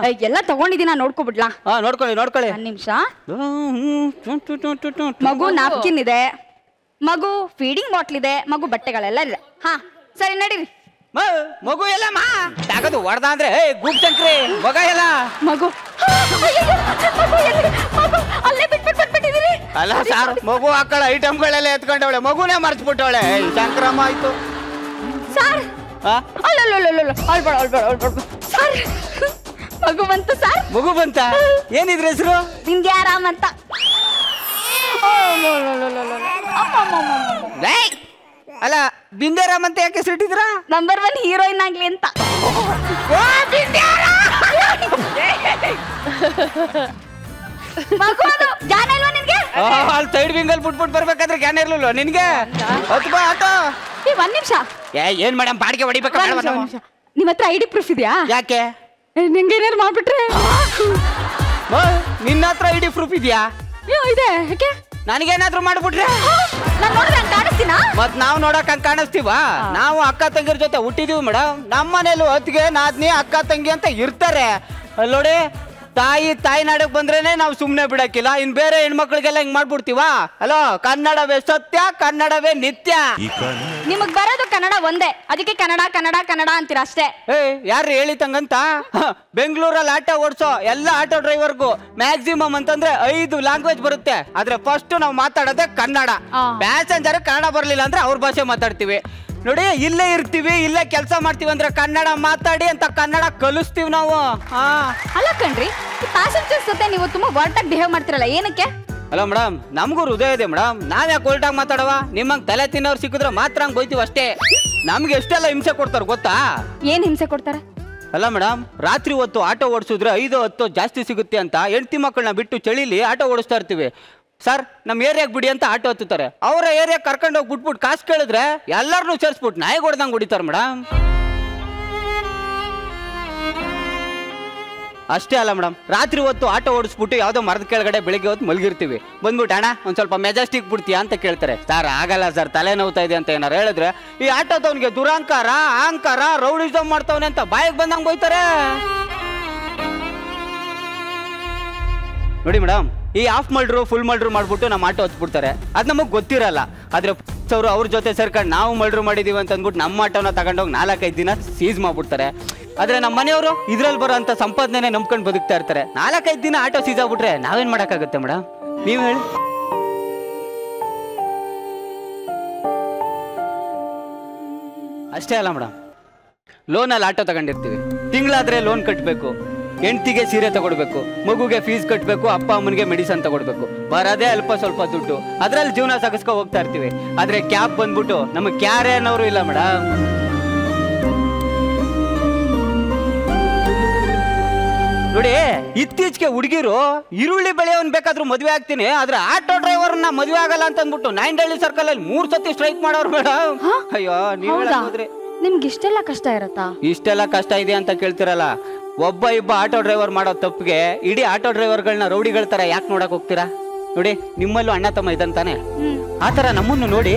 ಎಲ್ಲ ತಗೊಂಡಿದ್ದೀನ ನೋಡ್ಕೊಬಿಡ್ಲಾ? ನೋಡ್ಕೊಳ್ಳಿ ನೋಡ್ಕೊಳ್ಳಿ. ಒಂದ್ ನಿಮಿಷ. ಮಗು ನಾಪ್ಕಿನ್ ಇದೆ, ಮಗು ಫೀಡಿಂಗ್ ಬಾಟ್ಲ್ ಇದೆ, ಮಗು ಬಟ್ಟೆಗಳೆಲ್ಲ ಇದೆ. ಹಾ ಸರಿ, ನಡೀರಿ. ಮಗು ಎಲ್ಲ ತಾಗದು ಹೊಡೆದ ಅಂದ್ರೆ ಗುಪ್ತಂಕ್ರಿ ಮಗ ಎಲ್ಲ ಮಗು ಅಲ್ಲೇ ಬಿಟ್ಬಿಟ್ಟಿದೀರಿ. ಅಲ್ಲ ಸರ್, ಮಗು ಹಾಕಳ ಐಟಮ್ಗಳೆಲ್ಲ ಎತ್ಕೊಂಡವಳೆ, ಮಗುನೇ ಮರ್ಚ್ಬಿಟ್ಟವಳೆ. ಸಂಕ್ರಮ ಆಯ್ತು ಸರ್. ಸರ್, ಮಗು ಬಂತು ಸರ್. ಮಗು ಬಂತ? ಏನಿದ್ರ ಹೆಸರು? ವಿಂಧ್ಯಾರಾಮ್ ಅಂತ. ಅಲ್ಲ, ಬಿಂದ್ಯಾರಾಮ್ ಅಂತ ಯಾಕೆ ಹೆಸರಿಟ್ಟಿದ್ರ? ನಂಬರ್ 1 ಹೀರೋಯಿನ್ ಆಗ್ಲಿ ಅಂತ. ಮಗು ಅದು ಜ್ಞಾನ ಇಲ್ವಾ ನಿನ್ಗೆ? ಅಲ್ಲಿ ಸೈಡ್ ವಿಂಗಲ್ ಬಿಟ್ಬಿಟ್ಟು ಬರ್ಬೇಕಾದ್ರೆ ಜ್ಞಾನ ಇರ್ಲಿಲ್ವ ನಿನ್ಗೆ? ಬಾ ಆಟೋ. ಒಂದ್ ನಿಮಿಷ. ಏನ್ ಮೇಡಮ್, ಬಾಡಿಗೆ ಹೊಡಿಬೇಕಾ? ನಿಮ್ ಹತ್ರ ಐಡಿ ಪ್ರೂಫ್ ಇದೆಯಾ? ಯಾಕೆ? ನಿಂಗೆ ಏನಾರು ಮಾಡ್ಬಿಟ್ರೆ? ನಿನ್ನ ಹತ್ರ ಐಡಿ ಪ್ರೂಫ್ ಇದೆಯಾ? ಇದೆ. ಯಾಕೆ? ನನಗೇನಾದ್ರೂ ಮಾಡ್ಬಿಟ್ರೆ ನಾನು ನೋಡಿದ್ರೆ ಕಾಣಿಸ್ತೀನಾ? ಮತ್ ನಾವ್ ನೋಡಕ್ ಹಂಗ ಕಾಣಿಸ್ತೀವ? ನಾವು ಅಕ್ಕ ತಂಗಿರ ಜೊತೆ ಹುಟ್ಟಿದೀವಿ ಮೇಡಮ್. ನಮ್ಮ ಮನೇಲಿ ಹೊತ್ತಿಗೆ ನಾದ್ನಿ ಅಕ್ಕ ತಂಗಿ ಅಂತ ಇರ್ತಾರೆ. ಅಲ್ಲಿ ನೋಡಿ, ತಾಯಿ ನಾಡಕ್ ಬಂದ್ರೇನೆ ನಾವು ಸುಮ್ನೆ ಬಿಡಕ್ಕಿಲ್ಲ, ಇನ್ ಬೇರೆ ಹೆಣ್ಮಕ್ಳಿಗೆಲ್ಲ ಹಿಂಗ್ ಮಾಡ್ಬಿಡ್ತೀವ? ಅಲೋ, ಕನ್ನಡವೇ ಸತ್ಯ, ಕನ್ನಡವೇ ನಿತ್ಯ. ನಿಮಗ್ ಬರೋದು ಕನ್ನಡ ಒಂದೇ, ಅದಕ್ಕೆ ಕನ್ನಡ ಕನ್ನಡ ಕನ್ನಡ ಅಂತೀರ ಅಷ್ಟೇ. ಯಾರು ಹೇಳಿತಂಗಂತ? ಬೆಂಗಳೂರಲ್ಲಿ ಆಟೋ ಓಡಿಸೋ ಎಲ್ಲ ಆಟೋ ಡ್ರೈವರ್ಗೂ ಮ್ಯಾಕ್ಸಿಮಮ್ ಅಂತಂದ್ರೆ 5 ಲ್ಯಾಂಗ್ವೇಜ್ ಬರುತ್ತೆ. ಆದ್ರೆ ಫಸ್ಟ್ ನಾವು ಮಾತಾಡೋದೇ ಕನ್ನಡ. ಪ್ಯಾಸೆಂಜರ್ ಕನ್ನಡ ಬರ್ಲಿಲ್ಲ ಅಂದ್ರೆ ಅವ್ರ ಭಾಷೆ ಮಾತಾಡ್ತೀವಿ. ನೋಡಿ, ಇಲ್ಲೇ ಇರ್ತೀವಿ, ಇಲ್ಲೇ ಕೆಲಸ ಮಾಡ್ತೀವಿ ಅಂದ್ರೆ ಕನ್ನಡ ಮಾತಾಡಿ ಅಂತ ಕನ್ನಡ ಕಲಿಸ್ತೀವಿ ನಾವು. ಅಲ್ಲ ಕಣ್ರಿ, ಪ್ಯಾಸೆಂಜರ್ಸ್ ಜೊತೆ ನೀವು ತುಂಬಾ ವರ್ಟಾಗಿ ಬಿಹೇವ್ ಮಾಡ್ತಿರಲ್ಲ, ಏನಕ್ಕೆ? ಅಲ್ಲ ಮೇಡಮ್, ನಮಗೂ ಹೃದಯ ಇದೆ ಮೇಡಮ್, ನಾವ್ ಯಾಕೆ ಒಲ್ಟಾಗಿ ಮಾತಾಡವ? ನಿಮ್ಮಂಗ್ ತಲೆ ತಿನ್ನೋರು ಸಿಕ್ಕಿದ್ರೆ ಮಾತ್ರ ಹಂಗ್ ಬೈತೀವಿ ಅಷ್ಟೇ. ನಮ್ಗೆ ಎಷ್ಟೆಲ್ಲ ಹಿಂಸೆ ಕೊಡ್ತಾರ ಗೊತ್ತಾ? ಏನ್ ಹಿಂಸೆ ಕೊಡ್ತಾರೆ? ಅಲ್ಲ ಮೇಡಮ್, ರಾತ್ರಿ ಹೊತ್ತು ಆಟೋ ಓಡಿಸಿದ್ರೆ 5-10 ಜಾಸ್ತಿ ಸಿಗುತ್ತೆ ಅಂತ ಹೆಂಡತಿ ಮಕ್ಕಳನ್ನ ಬಿಟ್ಟು ಚಳಿಲಿ ಆಟೋ ಓಡಿಸ್ತಾ ಇರ್ತೀವಿ. ಸರ್, ನಮ್ಮ ಏರಿಯಾಗೆ ಬಿಡಿ ಅಂತ ಆಟೋ ಹತ್ತುತ್ತಾರೆ. ಅವರ ಏರಿಯಾಗೆ ಕರ್ಕೊಂಡು ಹೋಗಿ ಬಿಟ್ಬಿಟ್ಟು ಕಾಸು ಕೇಳಿದ್ರೆ ಎಲ್ಲರನ್ನೂ ಸೇರಿಸ್ಬಿಟ್ಟು ನಾಯಿಗೆ ಹೊಡೆದಂಗೆ ಹೊಡಿತಾರೆ ಮೇಡಮ್. ಅಷ್ಟೇ ಅಲ್ಲ ಮೇಡಮ್, ರಾತ್ರಿ ಹೊತ್ತು ಆಟೋ ಓಡಿಸ್ಬಿಟ್ಟು ಯಾವುದೋ ಮರದ ಕೆಳಗಡೆ ಬೆಳಿಗ್ಗೆ ಹೊತ್ತು ಮಲಗಿರ್ತೀವಿ. ಬಂದ್ಬಿಟ್ಟು ಅಣ್ಣ ಒಂದು ಸ್ವಲ್ಪ ಮೆಜೆಸ್ಟಿಕ್ ಬಿಡ್ತೀಯಾ ಅಂತ ಕೇಳ್ತಾರೆ. ಸರ್ ಆಗಲ್ಲ ಸರ್, ತಲೆ ನೋವ್ತಾ ಇದೆ ಅಂತ ಏನಾರು ಹೇಳಿದ್ರೆ ಈ ಆಟೋದವನಿಗೆ ದುರಾಂಕಾರ, ಅಹಂಕಾರ, ರೌಡಿಸಮ್ ಮಾಡ್ತವನೆ ಅಂತ ಬಾಯಿಗೆ ಬಂದಂಗೆ ಬೈತಾರೆ. ನೋಡಿ ಮೇಡಮ್, ಈ ಆಫ್ ಮಲ್ಡ್ರು ಫುಲ್ ಮಲ್ಡ್ರು ಮಾಡ್ಬಿಟ್ಟು ನಮ್ಮ ಆಟೋ ಹಚ್ಬಿಡ್ತಾರೆ. ಅದು ನಮಗೆ ಗೊತ್ತಿರಲ್ಲ. ಆದ್ರೆ ಅವರು ಅವ್ರ ಜೊತೆ ಸೇರ್ಕೊಂಡು ನಾವು ಮಲ್ಡ್ರು ಮಾಡಿದೀವಿ ಅಂತ ಅಂದ್ಬಿಟ್ಟು ನಮ್ಮ ಆಟೋನ ತಗೊಂಡೋಗಿ 4-5 ದಿನ ಸೀಸ್ ಮಾಡ್ಬಿಡ್ತಾರೆ. ಆದ್ರೆ ನಮ್ಮ ಮನೆಯವರು ಇದ್ರಲ್ಲಿ ಬರೋ ಅಂತ ಸಂಪಾದನೆ ನಂಬ್ಕೊಂಡು ಬದುಕ್ತಾ ಇರ್ತಾರೆ. 4-5 ದಿನ ಆಟೋ ಸೀಸ್ ಆಗ್ಬಿಟ್ರೆ ನಾವೇನ್ ಮಾಡಕ್ಕಾಗುತ್ತೆ ಮೇಡಮ್, ನೀವು ಹೇಳಿ? ಅಷ್ಟೇ ಅಲ್ಲ ಮೇಡಮ್, ಲೋನಲ್ಲಿ ಆಟೋ ತಗೊಂಡಿರ್ತೀವಿ, ತಿಂಗಳಾದ್ರೆ ಲೋನ್ ಕಟ್ಟಬೇಕು. ಹೆಂಡತಿಗೆ ಸೀರೆ ತಗೊಡ್ಬೇಕು, ಮಗುಗೆ ಫೀಸ್ ಕಟ್ಟಬೇಕು, ಅಪ್ಪ ಅಮ್ಮನಿಗೆ ಮೆಡಿಸನ್ ತಗೊಡ್ಬೇಕು. ಬರೋದೇ ಅಲ್ಪ ಸ್ವಲ್ಪ ದುಡ್ಡು, ಅದ್ರಲ್ಲಿ ಜೀವನ ಸಾಗಿಸ್ಕೊ ಹೋಗ್ತಾ ಇರ್ತೀವಿ. ಆದ್ರೆ ಕ್ಯಾಬ್ ಬಂದ್ಬಿಟ್ಟು ನಮಗೆ ಕ್ಯಾರೆ ಅನ್ನೋರು ಇಲ್ಲ ಮೇಡಮ್. ನೋಡಿ, ಇತ್ತೀಚೆಗೆ ಹುಡುಗಿರು ಈರುಳ್ಳಿ ಬೆಳೆಯವನ್ ಬೇಕಾದ್ರೂ ಮದ್ವೆ ಆಗ್ತೀನಿ, ಆದ್ರೆ ಆಟೋ ಡ್ರೈವರ್ನ ಮದ್ವೆ ಆಗಲ್ಲ ಅಂತ ಅಂದ್ಬಿಟ್ಟು ನಾಯಂಡಹಳ್ಳಿ ಸರ್ಕಲ್ ಅಲ್ಲಿ 3 ಸತಿ ಸ್ಟ್ರೈಕ್ ಮಾಡೋರು ಮೇಡಮ್. ಅಯ್ಯೋ, ನೀವ್ ಹೇಳೋದ್ರಿ ನಿಮ್ಗೆ ಇಷ್ಟೆಲ್ಲ ಕಷ್ಟ ಇರತ್ತಾ? ಇಷ್ಟೆಲ್ಲ ಕಷ್ಟ ಇದೆ ಅಂತ ಕೇಳ್ತಿರಲ್ಲ. ಒಬ್ಬ ಇಬ್ಬ ಆಟೋ ಡ್ರೈವರ್ ಮಾಡೋ ತಪ್ಪಿಗೆ ಇಡೀ ಆಟೋ ಡ್ರೈವರ್ಗಳನ್ನ ರೌಡಿಗಳ ತರ ಯಾಕೆ ನೋಡಕ್ ಹೋಗ್ತೀರಾ? ನೋಡಿ, ನಿಮ್ಮಲ್ಲೂ ಅಣ್ಣ ತಮ್ಮ ಇದಂತಾನೆ, ಆತರ ನಮ್ಮನ್ನು ನೋಡಿ.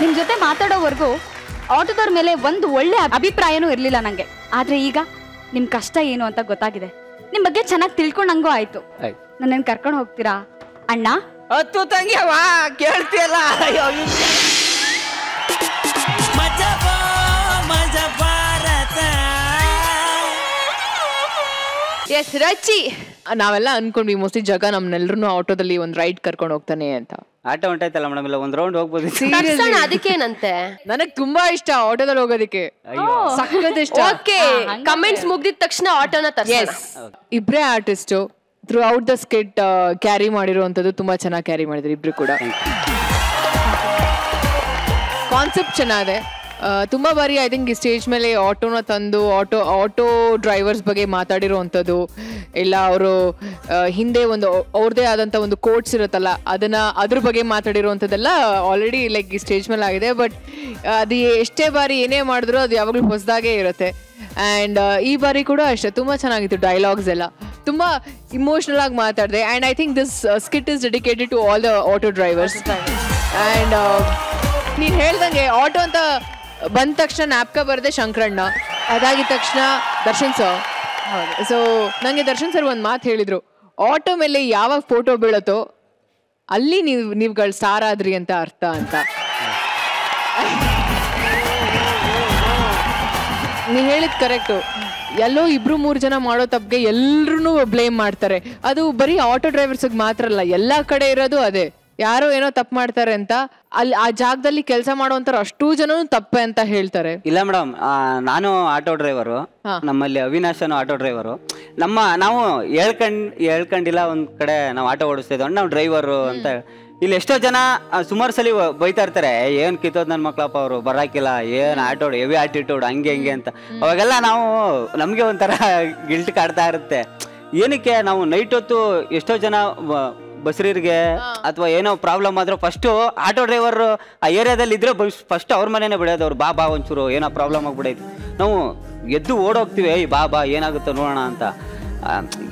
ನಿಮ್ ಜೊತೆ ಮಾತಾಡೋವರೆಗೂ ಆಟೋದವ್ರ ಮೇಲೆ ಒಂದು ಒಳ್ಳೆ ಅಭಿಪ್ರಾಯನೂ ಇರ್ಲಿಲ್ಲ ನಂಗೆ. ಆದ್ರೆ ಈಗ ನಿಮ್ ಕಷ್ಟ ಏನು ಅಂತ ಗೊತ್ತಾಗಿದೆ, ನಿಮ್ ಬಗ್ಗೆ ಚೆನ್ನಾಗಿ ತಿಳ್ಕೊಂಡಂಗೂ ಆಯ್ತು. ನನ್ನನ್ನು ಕರ್ಕೊಂಡು ಹೋಗ್ತೀರಾ ಅಣ್ಣ? ಹತ್ತು ತಂಗಿಯವ ಕೇಳ್ತೀಯಲ್ಲ. ಎಸ್ ರಚಿ, ನಾವೆಲ್ಲ ಅನ್ಕೊಂಡ್ವಿ ಮೋಸ್ಟ್ಲಿ ಜಗ ನಮ್ನೆಲ್ರು ಆಟೋದಲ್ಲಿ ಒಂದ್ ರೈಡ್ ಕರ್ಕೊಂಡು ಹೋಗ್ತಾನೆ ಅಂತ. ಆಟೋ ಹೊಂಟಾಯ್ತಲ್ಲ ಮೇಡಮ್, ಇಲ್ಲ ಒಂದ್ ರೌಂಡ್ ಹೋಗ್ಬೋದು. ಅದಕ್ಕೇನಂತೆ, ನನಗ್ ತುಂಬಾ ಇಷ್ಟ ಆಟೋದಲ್ಲಿ ಹೋಗೋದಕ್ಕೆ, ಸಖತ್ ಇಷ್ಟ. ಓಕೆ, ಕಮೆಂಟ್ಸ್ ಮುಗ್ದಿದ ತಕ್ಷಣ ಆಟೋನ ತರ್ಸೋಣ. ಇಬ್ರೇ artist throughout the skit carry ಮಾಡಿರುವಂತದ್ದು ತುಂಬಾ ಚೆನ್ನಾಗಿ ಕ್ಯಾರಿ ಮಾಡಿದ್ರು ಇಬ್ರು ಕೂಡ. ಕಾನ್ಸೆಪ್ಟ್ ಚೆನ್ನಾಗಿದೆ. ತುಂಬಾ ಬಾರಿ ಐ ಥಿಂಕ್ ಈ ಸ್ಟೇಜ್ ಮೇಲೆ ಆಟೋನ ತಂದು ಆಟೋ ಡ್ರೈವರ್ಸ್ ಬಗ್ಗೆ ಮಾತಾಡಿರುವಂಥದ್ದು, ಇಲ್ಲ ಅವರು ಹಿಂದೆ ಒಂದು ಅವ್ರದೇ ಆದಂಥ ಒಂದು ಕೋಟ್ಸ್ ಇರುತ್ತಲ್ಲ ಅದ್ರ ಬಗ್ಗೆ ಮಾತಾಡಿರುವಂಥದ್ದೆಲ್ಲ ಆಲ್ರೆಡಿ ಲೈಕ್ ಈ ಸ್ಟೇಜ್ ಮೇಲೆ ಆಗಿದೆ. ಬಟ್ ಅದು ಎಷ್ಟೇ ಬಾರಿ ಏನೇ ಮಾಡಿದ್ರು ಅದು ಯಾವಾಗಲೂ ಹೊಸದಾಗೇ ಇರುತ್ತೆ. ಆ್ಯಂಡ್ ಈ ಬಾರಿ ಕೂಡ ಅಷ್ಟೇ ತುಂಬ ಚೆನ್ನಾಗಿತ್ತು. ಡೈಲಾಗ್ಸ್ ಎಲ್ಲ ತುಂಬ ಇಮೋಷ್ನಲ್ ಆಗಿ ಮಾತಾಡಿದೆ. And I think this skit is dedicated to all the auto drivers. And ನೀನು ಹೇಳ್ದಂಗೆ ಆಟೋ ಅಂತ ಬಂದ ತಕ್ಷಣ ನ್ಯಾಪ್ಕ ಬರದೆ ಶಂಕರಣ್ಣ, ಅದಾಗಿದ ತಕ್ಷಣ ದರ್ಶನ್ ಸರ್. ಸೊ ನನಗೆ ದರ್ಶನ್ ಸರ್ ಒಂದು ಮಾತು ಹೇಳಿದರು, ಆಟೋ ಮೇಲೆ ಯಾವಾಗ ಫೋಟೋ ಬೀಳತ್ತೋ ಅಲ್ಲಿ ನೀವುಗಳು ಸ್ಟಾರ್ ಆದ್ರಿ ಅಂತ ಅರ್ಥ ಅಂತ. ನೀವು ಹೇಳಿದ್ ಕರೆಕ್ಟು. ಎಲ್ಲೋ 2-3 ಜನ ಮಾಡೋ ತಪ್ಪಿಗೆ ಎಲ್ಲರೂ ಬ್ಲೇಮ್ ಮಾಡ್ತಾರೆ. ಅದು ಬರೀ ಆಟೋ ಡ್ರೈವರ್ಸ್ಗೆ ಮಾತ್ರ ಅಲ್ಲ, ಎಲ್ಲ ಕಡೆ ಇರೋದು ಅದೇ. ಯಾರೋ ಏನೋ ತಪ್ಪು ಮಾಡ್ತಾರೆ ಅಂತ ಅಲ್ಲಿ ಆ ಜಾಗದಲ್ಲಿ ಕೆಲಸ ಮಾಡುವಂತ ಅಷ್ಟೂ ಜನನು ತಪ್ಪೆ ಅಂತ ಹೇಳ್ತಾರೆ. ಇಲ್ಲ ಮೇಡಮ್, ನಾನು ಆಟೋ ಡ್ರೈವರು, ನಮ್ಮಲ್ಲಿ ಅವಿನಾಶನು ಆಟೋ ಡ್ರೈವರು. ನಾವು ಹೇಳ್ಕೊಂಡಿಲ್ಲ ಒಂದ್ ಕಡೆ ನಾವು ಆಟೋ ಓಡಿಸ್ತಾ ಇದ್ವಿ, ನಾವು ಡ್ರೈವರು ಅಂತ. ಇಲ್ಲಿ ಎಷ್ಟೋ ಜನ ಸುಮಾರು ಸಲ ಬೈತಾ ಇರ್ತಾರೆ, ಏನ್ ಕಿತ್ತೋದ್ ನನ್ ಮಕ್ಳಪ್ಪ ಅವರು ಬರಾಕಿಲ್ಲ, ಏನ್ ಆಟೋ ಹೆವಿ ಆಟಿಟ್ಯೂಡ್ ಹಂಗೆ ಹಿಂಗೆ ಅಂತ. ಅವಾಗೆಲ್ಲ ನಮ್ಗೆ ಒಂಥರ ಗಿಲ್ಟ್ ಕಾಡ್ತಾ ಇರುತ್ತೆ. ಏನಕ್ಕೆ ನಾವು ನೈಟ್ ಹೊತ್ತು ಎಷ್ಟೋ ಜನ ಬಸ್ರಿಗೆ ಅಥವಾ ಏನೋ ಪ್ರಾಬ್ಲಮ್ ಆದ್ರೂ ಫಸ್ಟ್ ಆಟೋ ಡ್ರೈವರ್ ಆ ಏರಿಯಾದಲ್ಲಿ ಇದ್ರೆ ಫಸ್ಟ್ ಅವ್ರ ಮನೇನೆ ಬಿಡೋದು. ಅವ್ರು ಬಾ ಒಂಚೂರು ಏನೋ ಪ್ರಾಬ್ಲಮ್ ಆಗ್ಬಿಡೈತಿ, ನಾವು ಎದ್ದು ಓಡೋಗ್ತೀವಿ, ಬಾ ಏನಾಗುತ್ತೋ ನೋಡೋಣ ಅಂತ.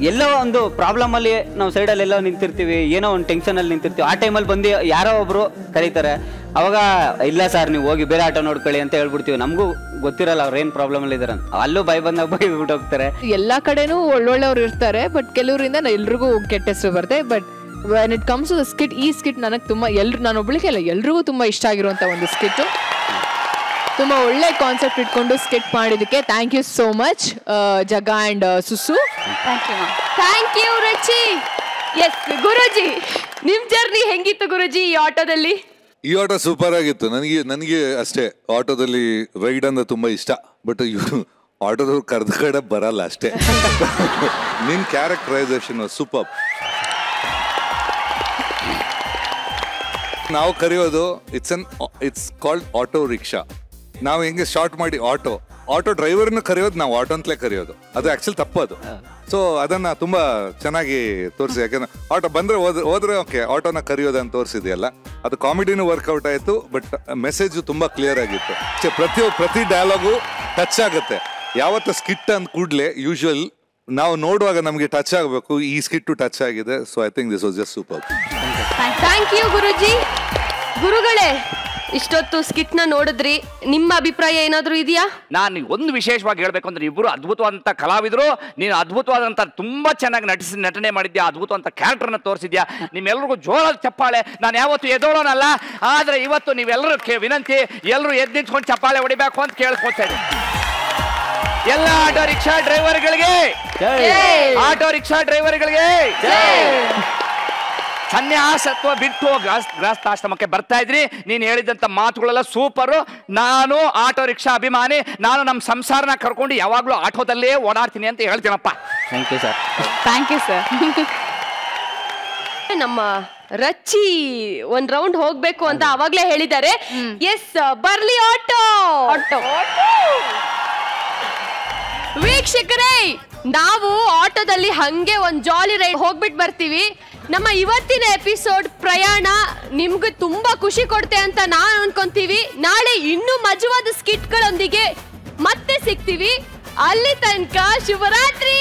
ಎಲ್ಲೋ ಒಂದು ಪ್ರಾಬ್ಲಮ್ ಅಲ್ಲಿ ನಾವು ಸೈಡಲ್ಲಿ ಎಲ್ಲೋ ನಿಂತಿರ್ತೀವಿ, ಏನೋ ಒಂದು ಟೆನ್ಷನ್ ಅಲ್ಲಿ ನಿಂತಿರ್ತೀವಿ. ಆ ಟೈಮಲ್ಲಿ ಬಂದು ಯಾರೋ ಒಬ್ರು ಕರೀತಾರೆ, ಅವಾಗ ಇಲ್ಲ ಸರ್ ನೀವು ಹೋಗಿ ಬೇರೆ ಆಟೋ ನೋಡ್ಕೊಳ್ಳಿ ಅಂತ ಹೇಳ್ಬಿಡ್ತೀವಿ. ನಮಗೂ ಗೊತ್ತಿರಲ್ಲ ಅವ್ರು ಏನ್ ಪ್ರಾಬ್ಲಮ್ ಅಲ್ಲಿ ಇದಾರೆ. ಅಲ್ಲೂ ಬಂದಾಗ ಬೈಬಿಟ್ಟು ಹೋಗ್ತಾರೆ. ಎಲ್ಲಾ ಕಡೆನೂ ಒಳ್ಳೊಳ್ಳೆವ್ರು ಇರ್ತಾರೆ, ಬಟ್ ಕೆಲವರಿಂದ ಎಲ್ರಿಗೂ ಕೆಟ್ಟ ಹೆಸರು ಬರುತ್ತೆ. But when it comes to the skit, ಈ ಸ್ಕಿಟ್ ನನಗೆ ತುಂಬ ನಾನು ಒಬ್ಬಳಿಗೆ ಅಲ್ಲ ಎಲ್ರಿಗೂ ತುಂಬ ಇಷ್ಟ ಆಗಿರುವಂಥ ಒಂದು ಸ್ಕಿಟ್ಟು. ತುಂಬ ಒಳ್ಳೆ ಕಾನ್ಸೆಪ್ಟ್ ಇಟ್ಕೊಂಡು ಸ್ಕಿಟ್ ಮಾಡಿದ್ದಕ್ಕೆ thank you so much Jaga and Susu. Thank you Rachi. Yes Guruji, ನಿಮ್ ಜರ್ನಿ ಹೆಂಗಿತ್ತು ಗುರುಜಿ ಈ ಆಟೋದಲ್ಲಿ? ಈ ಆಟೋ ಸೂಪರ್ ಆಗಿತ್ತು. ನನಗೆ ಅಷ್ಟೇ ಆಟೋದಲ್ಲಿ ರೈಡ್ ಅಂದ್ರೆ ತುಂಬಾ ಇಷ್ಟ. ಬಟ್ ಆಟೋದವ್ರು ಕರೆದ ಕಡೆ ಬರಲ್ಲ ಅಷ್ಟೇ. ನಿನ್ ಕ್ಯಾರೆಕ್ಟರೈಸೇಷನ್ ಸೂಪರ್. ನಾವು ಕರೆಯೋದು ಇಟ್ಸ್ ಕಾಲ್ಡ್ ಆಟೋ ರಿಕ್ಷಾ. ನಾವು ಹೆಂಗೆ ಶಾರ್ಟ್ ಮಾಡಿ ಆಟೋ ಡ್ರೈವರ್ನ ಕರೆಯೋದು ನಾವು ಆಟೋ ಅಂತಲೇ ಕರೆಯೋದು. ಅದು ಆಕ್ಚುಲಿ ತಪ್ಪದು. ಸೊ ಅದನ್ನ ತುಂಬಾ ಚೆನ್ನಾಗಿ ತೋರಿಸಿ. ಯಾಕಂದ್ರೆ ಆಟೋ ಬಂದ್ರೆ ಹೋದ್ರೆ ಓಕೆ, ಆಟೋನ ಕರೆಯೋದಂತ ತೋರಿಸಿದೆಯಲ್ಲ, ಅದು ಕಾಮಿಡಿನೂ ವರ್ಕೌಟ್ ಆಯ್ತು. ಬಟ್ ಮೆಸೇಜ್ ತುಂಬಾ ಕ್ಲಿಯರ್ ಆಗಿತ್ತು. ಪ್ರತಿ ಡೈಲಾಗು ಟಚ್ ಆಗುತ್ತೆ. ಯಾವತ್ತ ಸ್ಕಿಟ್ ಅಂದ ಕೂಡಲೇ ಯೂಶುವಲ್ ನಾವು ನೋಡುವಾಗ ನಮಗೆ ಟಚ್ ಆಗಬೇಕು. ಈ ಸ್ಕಿಟ್ ಟಚ್ ಆಗಿದೆ. So I think this was just super. Thank you Guruji. ಗುರುಗಳೇ, ಇಷ್ಟೊತ್ತು ಸ್ಕಿಟ್ ನ ನೋಡಿದ್ರಿ, ನಿಮ್ಮ ಅಭಿಪ್ರಾಯ ಏನಾದ್ರು ಇದೆಯಾ? ನಾನು ಒಂದು ವಿಶೇಷವಾಗಿ ಹೇಳ್ಬೇಕು ಅಂದ್ರೆ, ಇಬ್ಬರು ಅದ್ಭುತವಾದಂತ ಕಲಾವಿದರು. ನೀನು ಅದ್ಭುತವಾದಂತ ತುಂಬಾ ಚೆನ್ನಾಗಿ ನಟನೆ ಮಾಡಿದ್ಯಾ, ಅದ್ಭುತವಾದಂತ ಕ್ಯಾರೆಕ್ಟರ್ನ ತೋರಿಸಿದ್ಯಾ. ನಿಮ್ಮೆಲ್ಲರಿಗೂ ಜೋರಾದ ಚಪ್ಪಾಳೆ. ನಾನು ಯಾವತ್ತು ಎದೋಳೋನಲ್ಲ, ಆದ್ರೆ ಇವತ್ತು ನೀವೆಲ್ಲರೂ ವಿನಂತಿ, ಎಲ್ಲರೂ ಎದ್ದು ನಿಂತ್ಕೊಂಡು ಚಪ್ಪಾಳೆ ಹೊಡಿಬೇಕು ಅಂತ ಕೇಳ್ಕೊತಾ ಇದ್ದೀನಿ. ಎಲ್ಲ ಆಟೋ ರಿಕ್ಷಾ ಡ್ರೈವರ್ಗಳಿಗೆ, ಆಟೋ ರಿಕ್ಷಾ ಡ್ರೈವರ್ಗಳಿಗೆ ಸನ್ಯಾಸತ್ವ ಬಿಟ್ಟು ಗೃಹಸ್ಥಾಶ್ರಮಕ್ಕೆ ಬರ್ತಾ ಇದ್ರಿ. ನೀನು ಹೇಳಿದಂತ ಮಾತುಗಳೆಲ್ಲ ಸೂಪರು. ನಾನು ಆಟೋ ರಿಕ್ಷಾ ಅಭಿಮಾನಿ. ನಾನು ನಮ್ಮ ಸಂಸಾರನ ಕರ್ಕೊಂಡು ಯಾವಾಗ್ಲೂ ಆಟೋದಲ್ಲೇ ಓಡಾಡ್ತೀನಿ ಅಂತ ಹೇಳ್ತೀನಪ್ಪ. Thank you sir. Thank you sir. ನಮ್ಮ ರಚ್ಚಿ ಒಂದ್ ರೌಂಡ್ ಹೋಗ್ಬೇಕು ಅಂತ ಅವಾಗ್ಲೇ ಹೇಳಿದ್ದಾರೆ. ಎಸ್, ಬರ್ಲಿ ಆಟೋ. ವೀಕ್ಷಕರೇ, ನಾವು ಆಟೋದಲ್ಲಿ ಹಂಗೆ ಒಂದ್ ಜಾಲಿ ರೈಡ್ ಹೋಗ್ಬಿಟ್ಟು ಬರ್ತೀವಿ. ನಮ್ಮ ಇವತ್ತಿನ ಎಪಿಸೋಡ್ ಪ್ರಯಾಣ ನಿಮ್ಗೆ ತುಂಬಾ ಖುಷಿ ಕೊಡುತ್ತೆ ಅಂತ ನಾನು ಅನ್ಕೊಂತೀವಿ. ನಾಳೆ ಇನ್ನೂ ಮಜವಾದ ಸ್ಕಿಟ್ಗಳೊಂದಿಗೆ ಮತ್ತೆ ಸಿಗ್ತೀವಿ. ಅಲ್ಲಿ ತನಕ ಶುಭರಾತ್ರಿ.